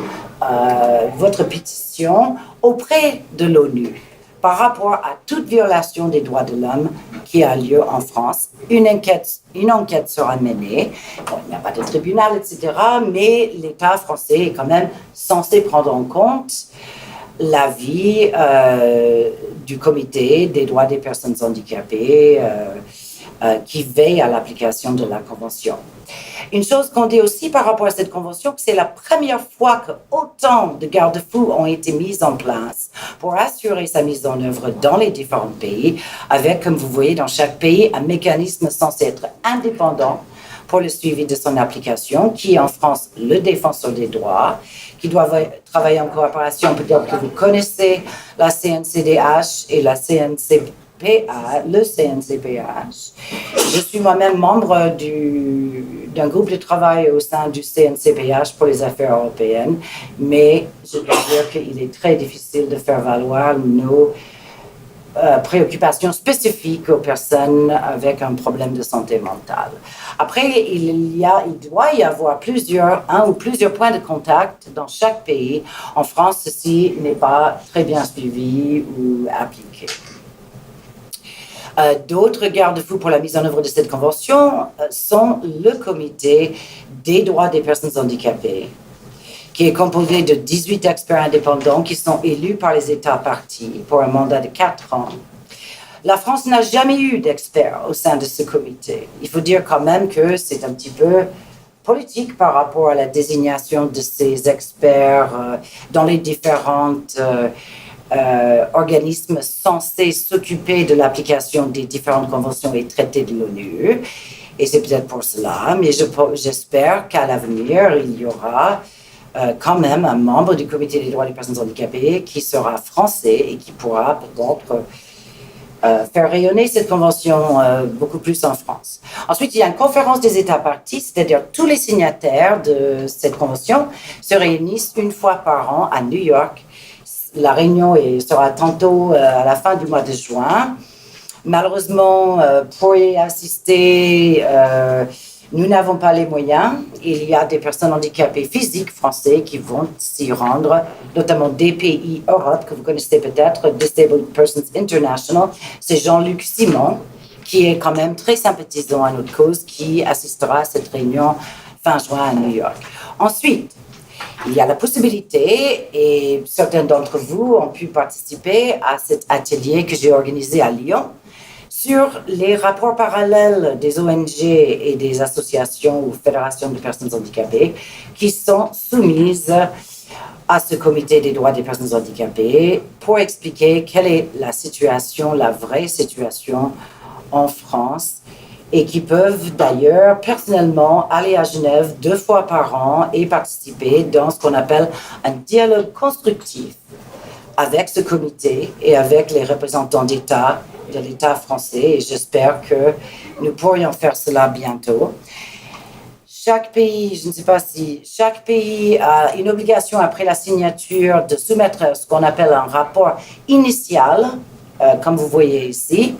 votre pétition auprès de l'ONU par rapport à toute violation des droits de l'homme qui a lieu en France. Une enquête sera menée. Bon, il n'y a pas de tribunal, etc., mais l'État français est quand même censé prendre en compte l'avis du comité des droits des personnes handicapées qui veille à l'application de la Convention. Une chose qu'on dit aussi par rapport à cette Convention, que c'est la première fois que autant de garde-fous ont été mis en place pour assurer sa mise en œuvre dans les différents pays, avec, comme vous voyez, dans chaque pays, un mécanisme censé être indépendant pour le suivi de son application, qui est en France le défenseur des droits, qui doit travailler en coopération. Peut-être que vous connaissez la CNCDH et la le CNCPH. Je suis moi-même membre d'un groupe de travail au sein du CNCPH pour les affaires européennes, mais je dois dire qu'il est très difficile de faire valoir nos préoccupations spécifiques aux personnes avec un problème de santé mentale. Après, il doit y avoir un ou plusieurs points de contact dans chaque pays. En France, ceci n'est pas très bien suivi ou appliqué. D'autres garde-fous pour la mise en œuvre de cette convention sont le comité des droits des personnes handicapées, qui est composé de 18 experts indépendants qui sont élus par les États parties pour un mandat de 4 ans. La France n'a jamais eu d'experts au sein de ce comité. Il faut dire quand même que c'est un petit peu politique par rapport à la désignation de ces experts dans les différentes organismes censés s'occuper de l'application des différentes conventions et traités de l'ONU. Et c'est peut-être pour cela, mais j'espère qu'à l'avenir, il y aura quand même un membre du comité des droits des personnes handicapées qui sera français et qui pourra peut-être faire rayonner cette convention beaucoup plus en France. Ensuite, il y a une conférence des États parties, c'est-à-dire tous les signataires de cette convention se réunissent une fois par an à New York. La réunion sera tantôt à la fin du mois de juin. Malheureusement, pour y assister, nous n'avons pas les moyens. Il y a des personnes handicapées physiques français qui vont s'y rendre, notamment DPI Europe, que vous connaissez peut-être, Disabled Persons International. C'est Jean-Luc Simon, qui est quand même très sympathisant à notre cause, qui assistera à cette réunion fin juin à New York. Ensuite, il y a la possibilité, et certains d'entre vous ont pu participer à cet atelier que j'ai organisé à Lyon, sur les rapports parallèles des ONG et des associations ou fédérations de personnes handicapées qui sont soumises à ce comité des droits des personnes handicapées pour expliquer quelle est la situation, la vraie situation en France, et qui peuvent d'ailleurs personnellement aller à Genève 2 fois par an et participer dans ce qu'on appelle un dialogue constructif avec ce comité et avec les représentants d'État, de l'État français, et j'espère que nous pourrions faire cela bientôt. Chaque pays, je ne sais pas si chaque pays a une obligation après la signature de soumettre ce qu'on appelle un rapport initial, comme vous voyez ici,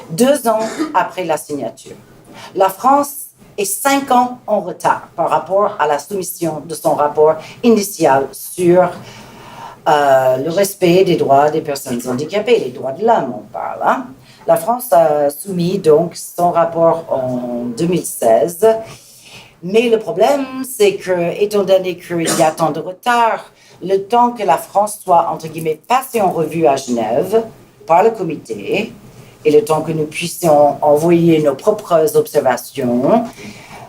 2 ans après la signature. La France est 5 ans en retard par rapport à la soumission de son rapport initial sur le respect des droits des personnes handicapées, les droits de l'homme, on parle. Hein? La France a soumis donc son rapport en 2016, mais le problème, c'est que, étant donné qu'il y a tant de retard, le temps que la France soit, entre guillemets, passée en revue à Genève par le comité, et le temps que nous puissions envoyer nos propres observations,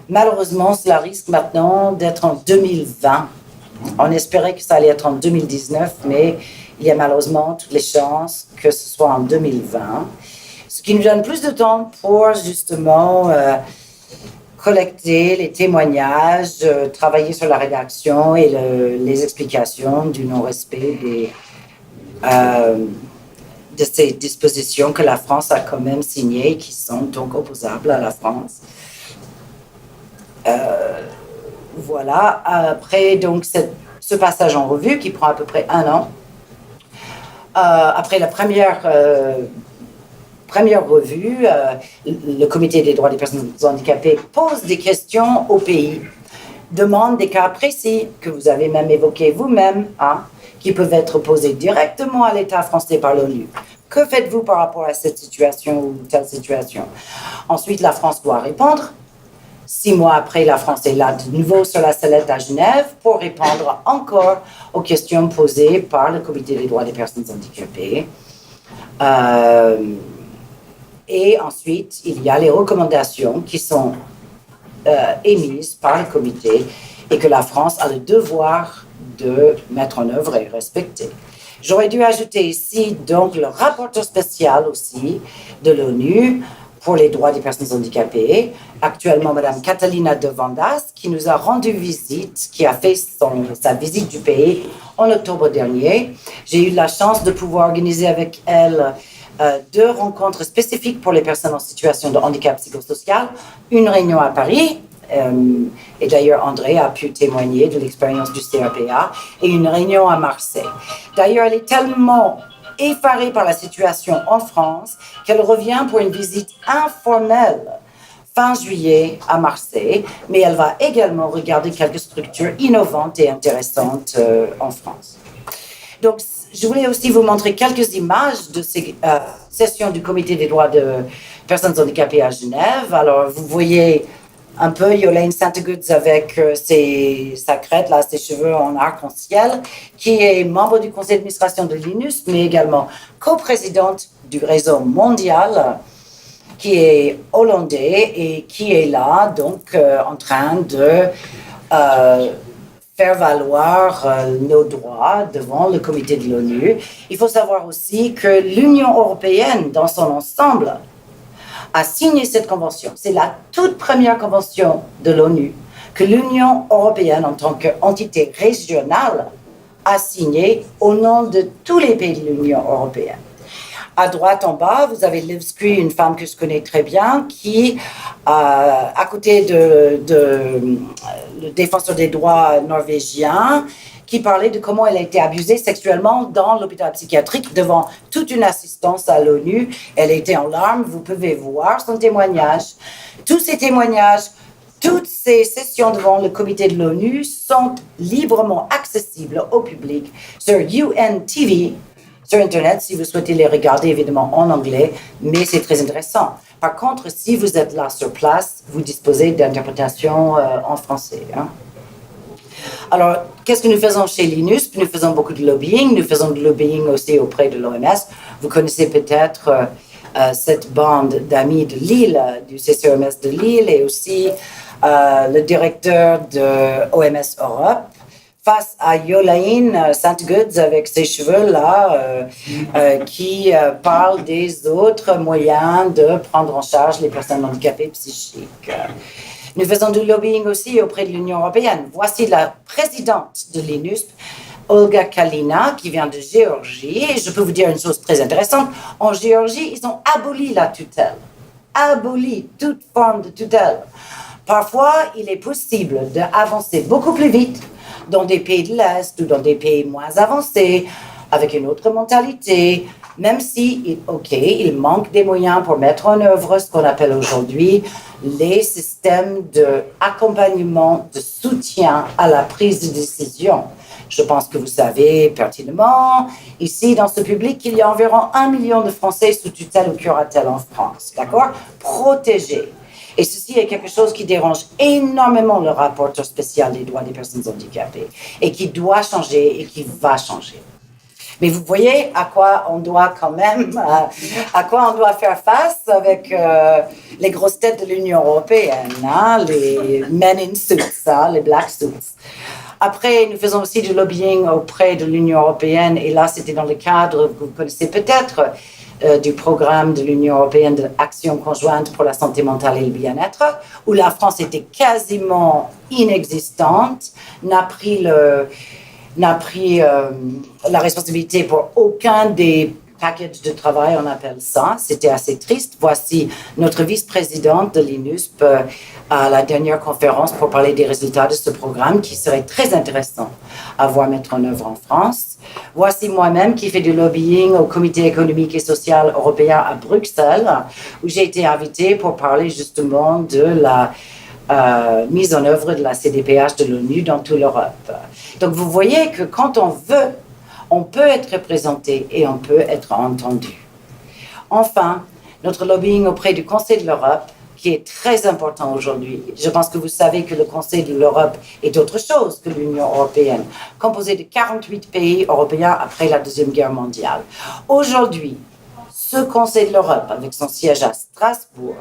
malheureusement, cela risque maintenant d'être en 2020. On espérait que ça allait être en 2019, mais il y a malheureusement toutes les chances que ce soit en 2020. Ce qui nous donne plus de temps pour justement collecter les témoignages, travailler sur la rédaction et les explications du non-respect de ces dispositions que la France a quand même signées, qui sont donc opposables à la France. Voilà, après donc ce passage en revue qui prend à peu près 1 an, après la première revue, le Comité des droits des personnes handicapées pose des questions au pays, demande des cas précis que vous avez même évoqués vous-même, qui peuvent être posés directement à l'État français par l'ONU. Que faites-vous par rapport à cette situation ou telle situation? Ensuite, la France doit répondre. 6 mois après, la France est là de nouveau sur la sellette à Genève pour répondre encore aux questions posées par le Comité des droits des personnes handicapées. Et ensuite, il y a les recommandations qui sont émises par le comité et que la France a le devoir de mettre en œuvre et respecter. J'aurais dû ajouter ici donc le rapporteur spécial aussi de l'ONU pour les droits des personnes handicapées, actuellement Madame Catalina de Vandas, qui nous a rendu visite, qui a fait sa visite du pays en octobre dernier. J'ai eu la chance de pouvoir organiser avec elle 2 rencontres spécifiques pour les personnes en situation de handicap psychosocial, une réunion à Paris, et d'ailleurs André a pu témoigner de l'expérience du CRPA, et une réunion à Marseille. D'ailleurs, elle est tellement effarée par la situation en France qu'elle revient pour une visite informelle fin juillet à Marseille, mais elle va également regarder quelques structures innovantes et intéressantes en France. Donc, je voulais aussi vous montrer quelques images de ces sessions du Comité des droits de personnes handicapées à Genève. Alors, vous voyez un peu Yolaine Sainte-Goods avec sa crête, là, ses cheveux en arc-en-ciel, qui est membre du conseil d'administration de l'INUS, mais également coprésidente du réseau mondial, qui est hollandais et qui est là, donc, en train de faire valoir nos droits devant le comité de l'ONU. Il faut savoir aussi que l'Union européenne, dans son ensemble, a signé cette convention. C'est la toute première convention de l'ONU que l'Union européenne, en tant qu'entité régionale, a signée au nom de tous les pays de l'Union européenne. À droite en bas, vous avez Liv Skry, une femme que je connais très bien, qui, à côté le défenseur des droits norvégien, qui parlait de comment elle a été abusée sexuellement dans l'hôpital psychiatrique devant toute une assistance à l'ONU. Elle était en larmes, vous pouvez voir son témoignage. Tous ces témoignages, toutes ces sessions devant le comité de l'ONU sont librement accessibles au public sur UNTV, sur Internet, si vous souhaitez les regarder, évidemment en anglais, mais c'est très intéressant. Par contre, si vous êtes là sur place, vous disposez d'interprétation en français. Alors, qu'est-ce que nous faisons chez l'INUS? Nous faisons beaucoup de lobbying. Nous faisons du lobbying aussi auprès de l'OMS. Vous connaissez peut-être cette bande d'amis de Lille, du CCOMS de Lille, et aussi le directeur de OMS Europe, face à Yolaine Sainte-Goods avec ses cheveux-là, qui parle des autres moyens de prendre en charge les personnes handicapées psychiques. Nous faisons du lobbying aussi auprès de l'Union européenne. Voici la présidente de l'INUSP, Olga Kalina, qui vient de Géorgie. Et je peux vous dire une chose très intéressante. En Géorgie, ils ont aboli la tutelle. Aboli toute forme de tutelle. Parfois, il est possible d'avancer beaucoup plus vite dans des pays de l'Est ou dans des pays moins avancés, avec une autre mentalité, même si, il manque des moyens pour mettre en œuvre ce qu'on appelle aujourd'hui les systèmes d'accompagnement, de soutien à la prise de décision. Je pense que vous savez pertinemment, ici, dans ce public, qu'il y a environ 1 million de Français sous tutelle ou curatelle en France, d'accord? Protégés. Et ceci est quelque chose qui dérange énormément le rapporteur spécial des droits des personnes handicapées et qui doit changer et qui va changer. Mais vous voyez à quoi on doit quand même, à quoi on doit faire face avec les grosses têtes de l'Union européenne, les men in suits, les black suits. Après, nous faisons aussi du lobbying auprès de l'Union européenne et là, c'était dans le cadre, vous connaissez peut-être, du programme de l'Union européenne d'Action conjointe pour la santé mentale et le bien-être, où la France était quasiment inexistante, n'a pris la responsabilité pour aucun des package de travail, on appelle ça. C'était assez triste. Voici notre vice-présidente de l'INUSP à la dernière conférence pour parler des résultats de ce programme qui serait très intéressant à voir mettre en œuvre en France. Voici moi-même qui fais du lobbying au Comité économique et social européen à Bruxelles, où j'ai été invitée pour parler justement de la mise en œuvre de la CDPH de l'ONU dans toute l'Europe. Donc vous voyez que quand on veut, on peut être représenté et on peut être entendu. Enfin, notre lobbying auprès du Conseil de l'Europe, qui est très important aujourd'hui. Je pense que vous savez que le Conseil de l'Europe est autre chose que l'Union européenne, composé de 48 pays européens après la Deuxième Guerre mondiale. Aujourd'hui, ce Conseil de l'Europe, avec son siège à Strasbourg,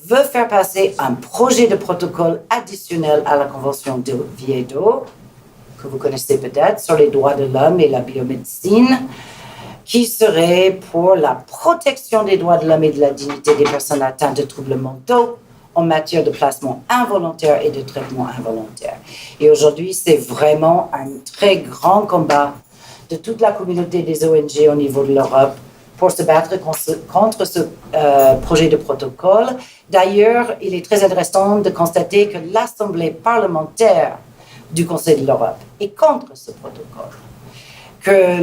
veut faire passer un projet de protocole additionnel à la Convention de Oviedo, que vous connaissez peut-être, sur les droits de l'homme et la biomédecine, qui serait pour la protection des droits de l'homme et de la dignité des personnes atteintes de troubles mentaux en matière de placement involontaire et de traitement involontaire. Et aujourd'hui, c'est vraiment un très grand combat de toute la communauté des ONG au niveau de l'Europe pour se battre contre ce projet de protocole. D'ailleurs, il est très intéressant de constater que l'Assemblée parlementaire du Conseil de l'Europe est contre ce protocole. Que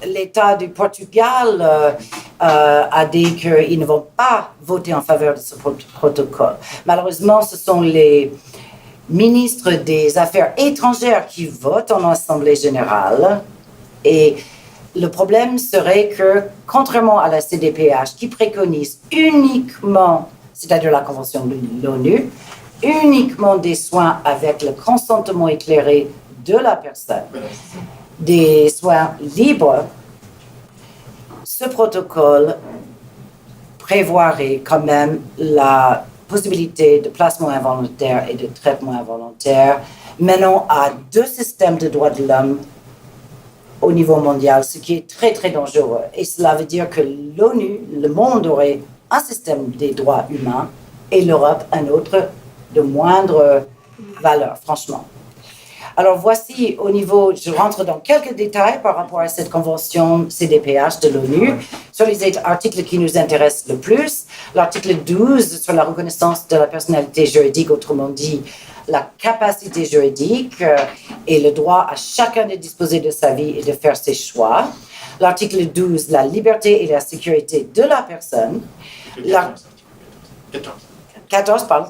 l'État du Portugal a dit qu'ils ne vont pas voter en faveur de ce protocole. Malheureusement, ce sont les ministres des Affaires étrangères qui votent en Assemblée générale. Et le problème serait que, contrairement à la CDPH, qui préconise uniquement, c'est-à-dire la Convention de l'ONU, uniquement des soins avec le consentement éclairé de la personne, des soins libres, ce protocole prévoirait quand même la possibilité de placement involontaire et de traitement involontaire, menant à 2 systèmes de droits de l'homme au niveau mondial, ce qui est très, très dangereux. Et cela veut dire que l'ONU, le monde aurait un système des droits humains et l'Europe un autre de moindre valeur, franchement. Alors voici au niveau, je rentre dans quelques détails par rapport à cette convention CDPH de l'ONU sur les articles qui nous intéressent le plus. L'article 12 sur la reconnaissance de la personnalité juridique, autrement dit la capacité juridique et le droit à chacun de disposer de sa vie et de faire ses choix. L'article 12, la liberté et la sécurité de la personne. 14, pardon.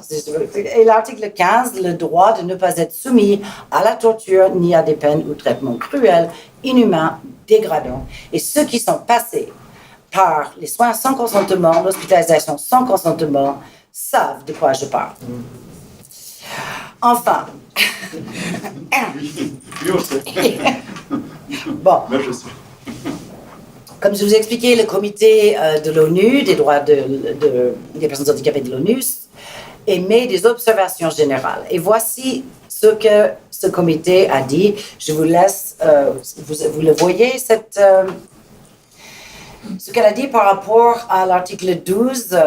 Et l'article 15, le droit de ne pas être soumis à la torture ni à des peines ou traitements cruels, inhumains, dégradants. Et ceux qui sont passés par les soins sans consentement, l'hospitalisation sans consentement, savent de quoi je parle. Enfin. Bon. Comme je vous ai expliqué, le comité de l'ONU, des droits des personnes handicapées de l'ONU, émet des observations générales. Et voici ce que ce comité a dit. Je vous laisse, vous le voyez, ce qu'elle a dit par rapport à l'article 12.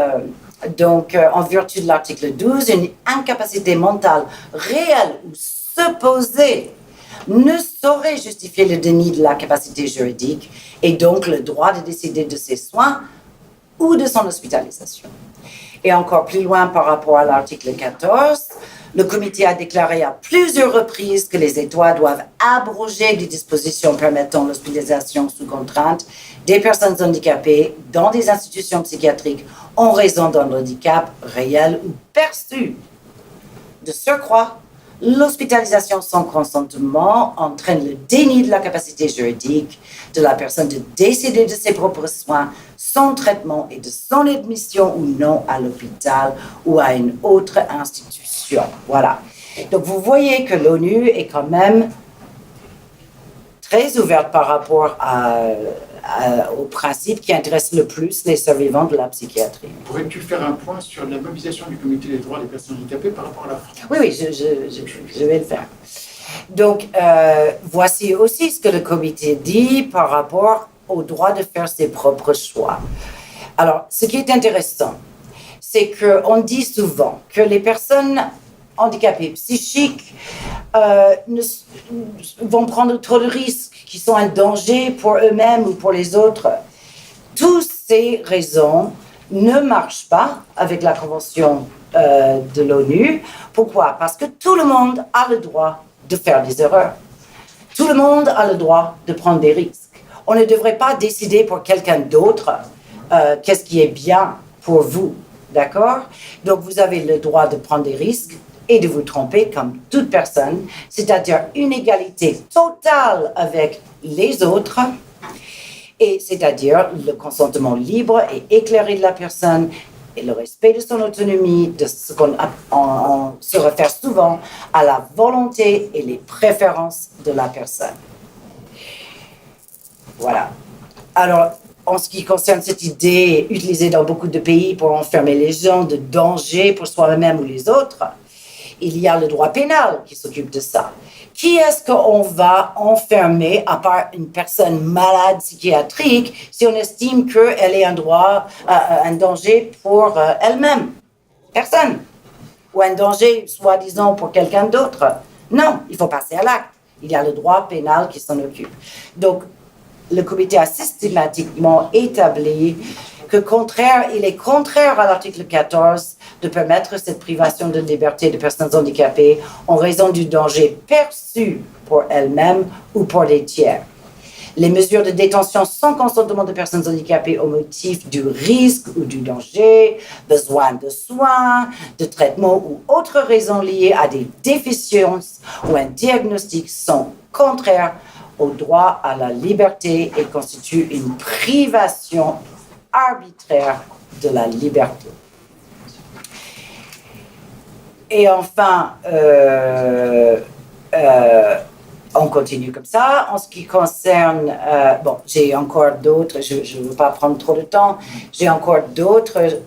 Donc, en vertu de l'article 12, une incapacité mentale réelle ou supposée ne saurait justifier le déni de la capacité juridique et donc le droit de décider de ses soins ou de son hospitalisation. Et encore plus loin par rapport à l'article 14, le comité a déclaré à plusieurs reprises que les États doivent abroger des dispositions permettant l'hospitalisation sous contrainte des personnes handicapées dans des institutions psychiatriques en raison d'un handicap réel ou perçu. De surcroît, l'hospitalisation sans consentement entraîne le déni de la capacité juridique de la personne de décider de ses propres soins, son traitement et de son admission ou non à l'hôpital ou à une autre institution. Voilà. Donc, vous voyez que l'ONU est quand même très ouverte par rapport aux principes qui intéressent le plus les survivants de la psychiatrie. Pourrais-tu faire un point sur la mobilisation du comité des droits des personnes handicapées par rapport à la France? Oui, je vais le faire. Donc, voici aussi ce que le comité dit par rapport au droit de faire ses propres choix. Alors, ce qui est intéressant, c'est qu'on dit souvent que les personnes handicapées psychiques vont prendre trop de risques, qui sont un danger pour eux-mêmes ou pour les autres. Toutes ces raisons ne marchent pas avec la Convention de l'ONU. Pourquoi? Parce que tout le monde a le droit de faire des erreurs. Tout le monde a le droit de prendre des risques. On ne devrait pas décider pour quelqu'un d'autre qu'est-ce qui est bien pour vous. D'accord? Donc, vous avez le droit de prendre des risques et de vous tromper comme toute personne, c'est-à-dire une égalité totale avec les autres, et c'est-à-dire le consentement libre et éclairé de la personne et le respect de son autonomie, de ce qu'on se réfère souvent à la volonté et les préférences de la personne. Voilà. Alors, en ce qui concerne cette idée utilisée dans beaucoup de pays pour enfermer les gens de danger pour soi-même ou les autres, il y a le droit pénal qui s'occupe de ça. Qui est-ce qu'on va enfermer, à part une personne malade psychiatrique, si on estime qu'elle est un danger pour elle-même? Personne. Ou un danger, soi-disant, pour quelqu'un d'autre. Non, il faut passer à l'acte. Il y a le droit pénal qui s'en occupe. Donc, le comité a systématiquement établi que il est contraire à l'article 14 de permettre cette privation de liberté de personnes handicapées en raison du danger perçu pour elles-mêmes ou pour les tiers. Les mesures de détention sans consentement de personnes handicapées au motif du risque ou du danger, besoin de soins, de traitement ou autres raisons liées à des déficiences ou un diagnostic sont contraires au droit à la liberté et constituent une privation arbitraire de la liberté. Et enfin, on continue comme ça. En ce qui concerne, j'ai encore d'autres, je ne veux pas prendre trop de temps, j'ai encore d'autres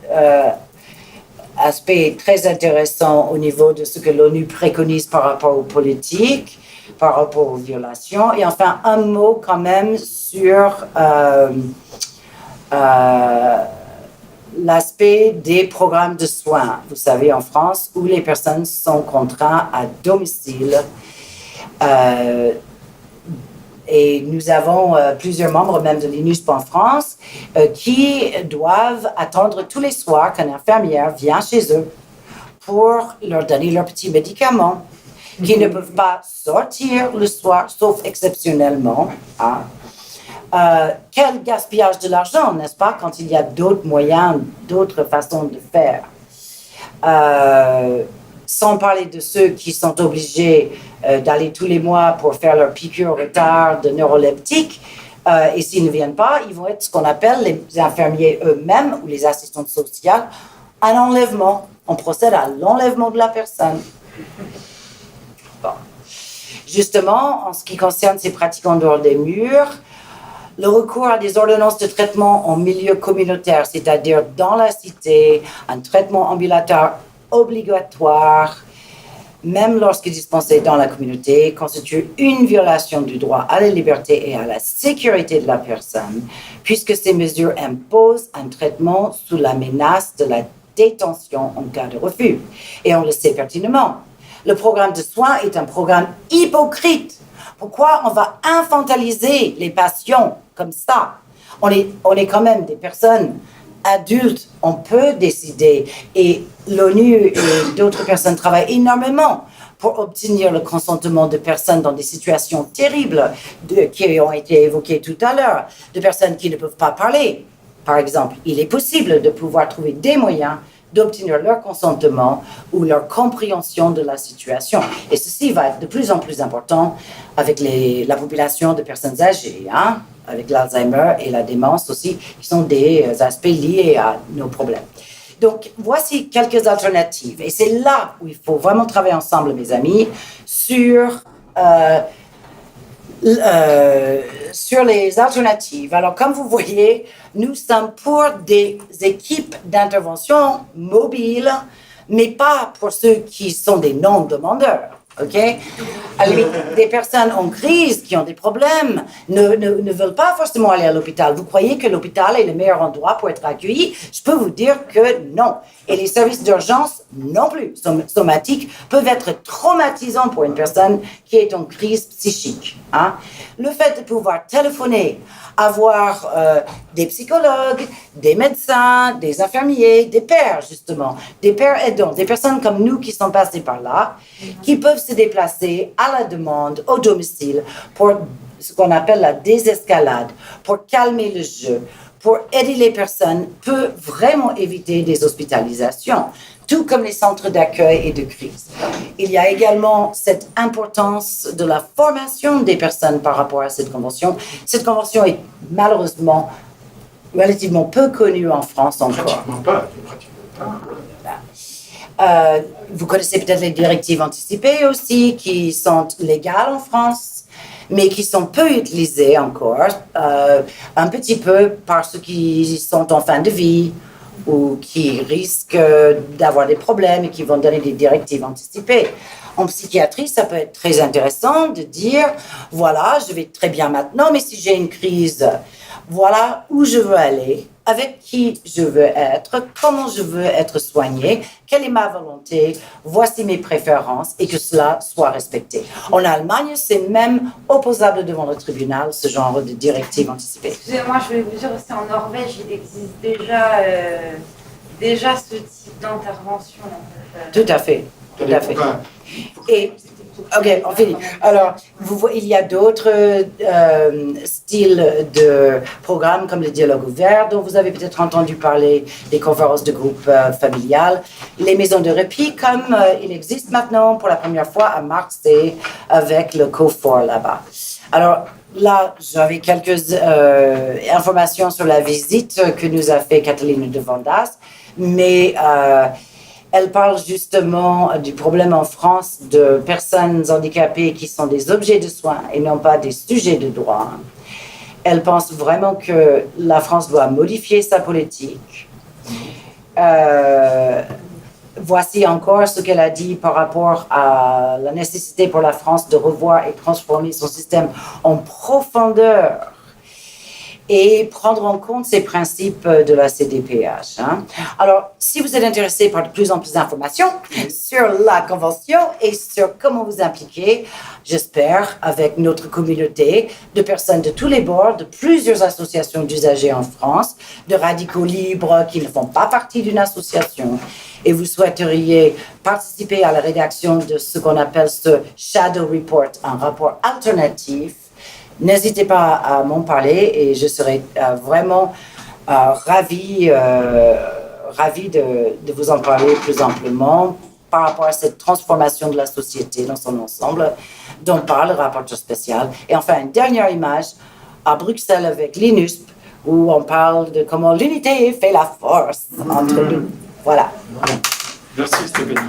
aspects très intéressants au niveau de ce que l'ONU préconise par rapport aux politiques, par rapport aux violations. Et enfin, un mot quand même sur l'aspect des programmes de soins. Vous savez, en France, où les personnes sont contraintes à domicile. Et nous avons plusieurs membres, même de l'INUSP en France, qui doivent attendre tous les soirs qu'une infirmière vient chez eux pour leur donner leurs petits médicaments, qui ne peuvent pas sortir le soir, sauf exceptionnellement. Quel gaspillage de l'argent, n'est-ce pas, quand il y a d'autres moyens, d'autres façons de faire. Sans parler de ceux qui sont obligés d'aller tous les mois pour faire leur piqûre au retard de neuroleptiques, et s'ils ne viennent pas, ils vont être ce qu'on appelle les infirmiers eux-mêmes ou les assistantes sociales, un enlèvement. On procède à l'enlèvement de la personne. Bon. Justement, en ce qui concerne ces pratiques en dehors des murs, le recours à des ordonnances de traitement en milieu communautaire, c'est-à-dire dans la cité, un traitement ambulatoire obligatoire, même lorsque dispensé dans la communauté, constitue une violation du droit à la liberté et à la sécurité de la personne, puisque ces mesures imposent un traitement sous la menace de la détention en cas de refus. Et on le sait pertinemment. Le programme de soins est un programme hypocrite. Pourquoi on va infantiliser les patients comme ça? On est quand même des personnes adultes, on peut décider. Et l'ONU et d'autres personnes travaillent énormément pour obtenir le consentement de personnes dans des situations terribles qui ont été évoquées tout à l'heure, de personnes qui ne peuvent pas parler. Par exemple, il est possible de pouvoir trouver des moyens d'obtenir leur consentement ou leur compréhension de la situation. Et ceci va être de plus en plus important avec la population de personnes âgées, avec l'Alzheimer et la démence aussi, qui sont des aspects liés à nos problèmes. Donc, voici quelques alternatives. Et c'est là où il faut vraiment travailler ensemble, mes amis, sur les alternatives. Alors, comme vous voyez, nous sommes pour des équipes d'intervention mobiles, mais pas pour ceux qui sont des non-demandeurs. OK? À la limite, des personnes en crise qui ont des problèmes ne veulent pas forcément aller à l'hôpital. Vous croyez que l'hôpital est le meilleur endroit pour être accueilli? Je peux vous dire que non. Et les services d'urgence non plus. Somatiques peuvent être traumatisants pour une personne qui est en crise psychique. Hein? Le fait de pouvoir téléphoner, avoir des psychologues, des médecins, des infirmiers, des pères justement, des pères aidants, des personnes comme nous qui sont passés par là, qui peuvent se déplacer à la demande au domicile pour ce qu'on appelle la désescalade, pour calmer le jeu, pour aider les personnes, peut vraiment éviter des hospitalisations, tout comme les centres d'accueil et de crise. Il y a également cette importance de la formation des personnes par rapport à cette convention. Cette convention est malheureusement relativement peu connue en France encore. Pratiquement pas. Vous connaissez peut-être les directives anticipées aussi, qui sont légales en France, mais qui sont peu utilisées encore, un petit peu par ceux qui sont en fin de vie ou qui risquent d'avoir des problèmes et qui vont donner des directives anticipées. En psychiatrie, ça peut être très intéressant de dire, voilà, je vais très bien maintenant, mais si j'ai une crise, voilà où je veux aller, avec qui je veux être, comment je veux être soigné, quelle est ma volonté, voici mes préférences et que cela soit respecté. En Allemagne, c'est même opposable devant le tribunal, ce genre de directive anticipée. Excusez-moi, je vais vous dire aussi en Norvège, il existe déjà ce type d'intervention. Tout à fait. Tout à fait. Et, ok, on finit. Alors, il y a d'autres styles de programmes comme le dialogue ouvert, dont vous avez peut-être entendu parler, les conférences de groupe familiales, les maisons de répit, comme il existe maintenant pour la première fois à Marseille avec le COFOR là-bas. Alors, là, j'avais quelques informations sur la visite que nous a fait Kathleen de Vandas, mais elle parle justement du problème en France de personnes handicapées qui sont des objets de soins et non pas des sujets de droit. Elle pense vraiment que la France doit modifier sa politique. Voici encore ce qu'elle a dit par rapport à la nécessité pour la France de revoir et transformer son système en profondeur et prendre en compte ces principes de la CDPH. Hein. Alors, si vous êtes intéressé par de plus en plus d'informations sur la Convention et sur comment vous impliquer, j'espère, avec notre communauté de personnes de tous les bords, de plusieurs associations d'usagers en France, de radicaux libres qui ne font pas partie d'une association, et vous souhaiteriez participer à la rédaction de ce qu'on appelle ce Shadow Report, un rapport alternatif, n'hésitez pas à m'en parler et je serai vraiment ravi de vous en parler plus amplement par rapport à cette transformation de la société dans son ensemble dont parle le rapporteur spécial. Et enfin, une dernière image à Bruxelles avec l'INUSP où on parle de comment l'unité fait la force entre nous. Voilà. Merci Stéphanie.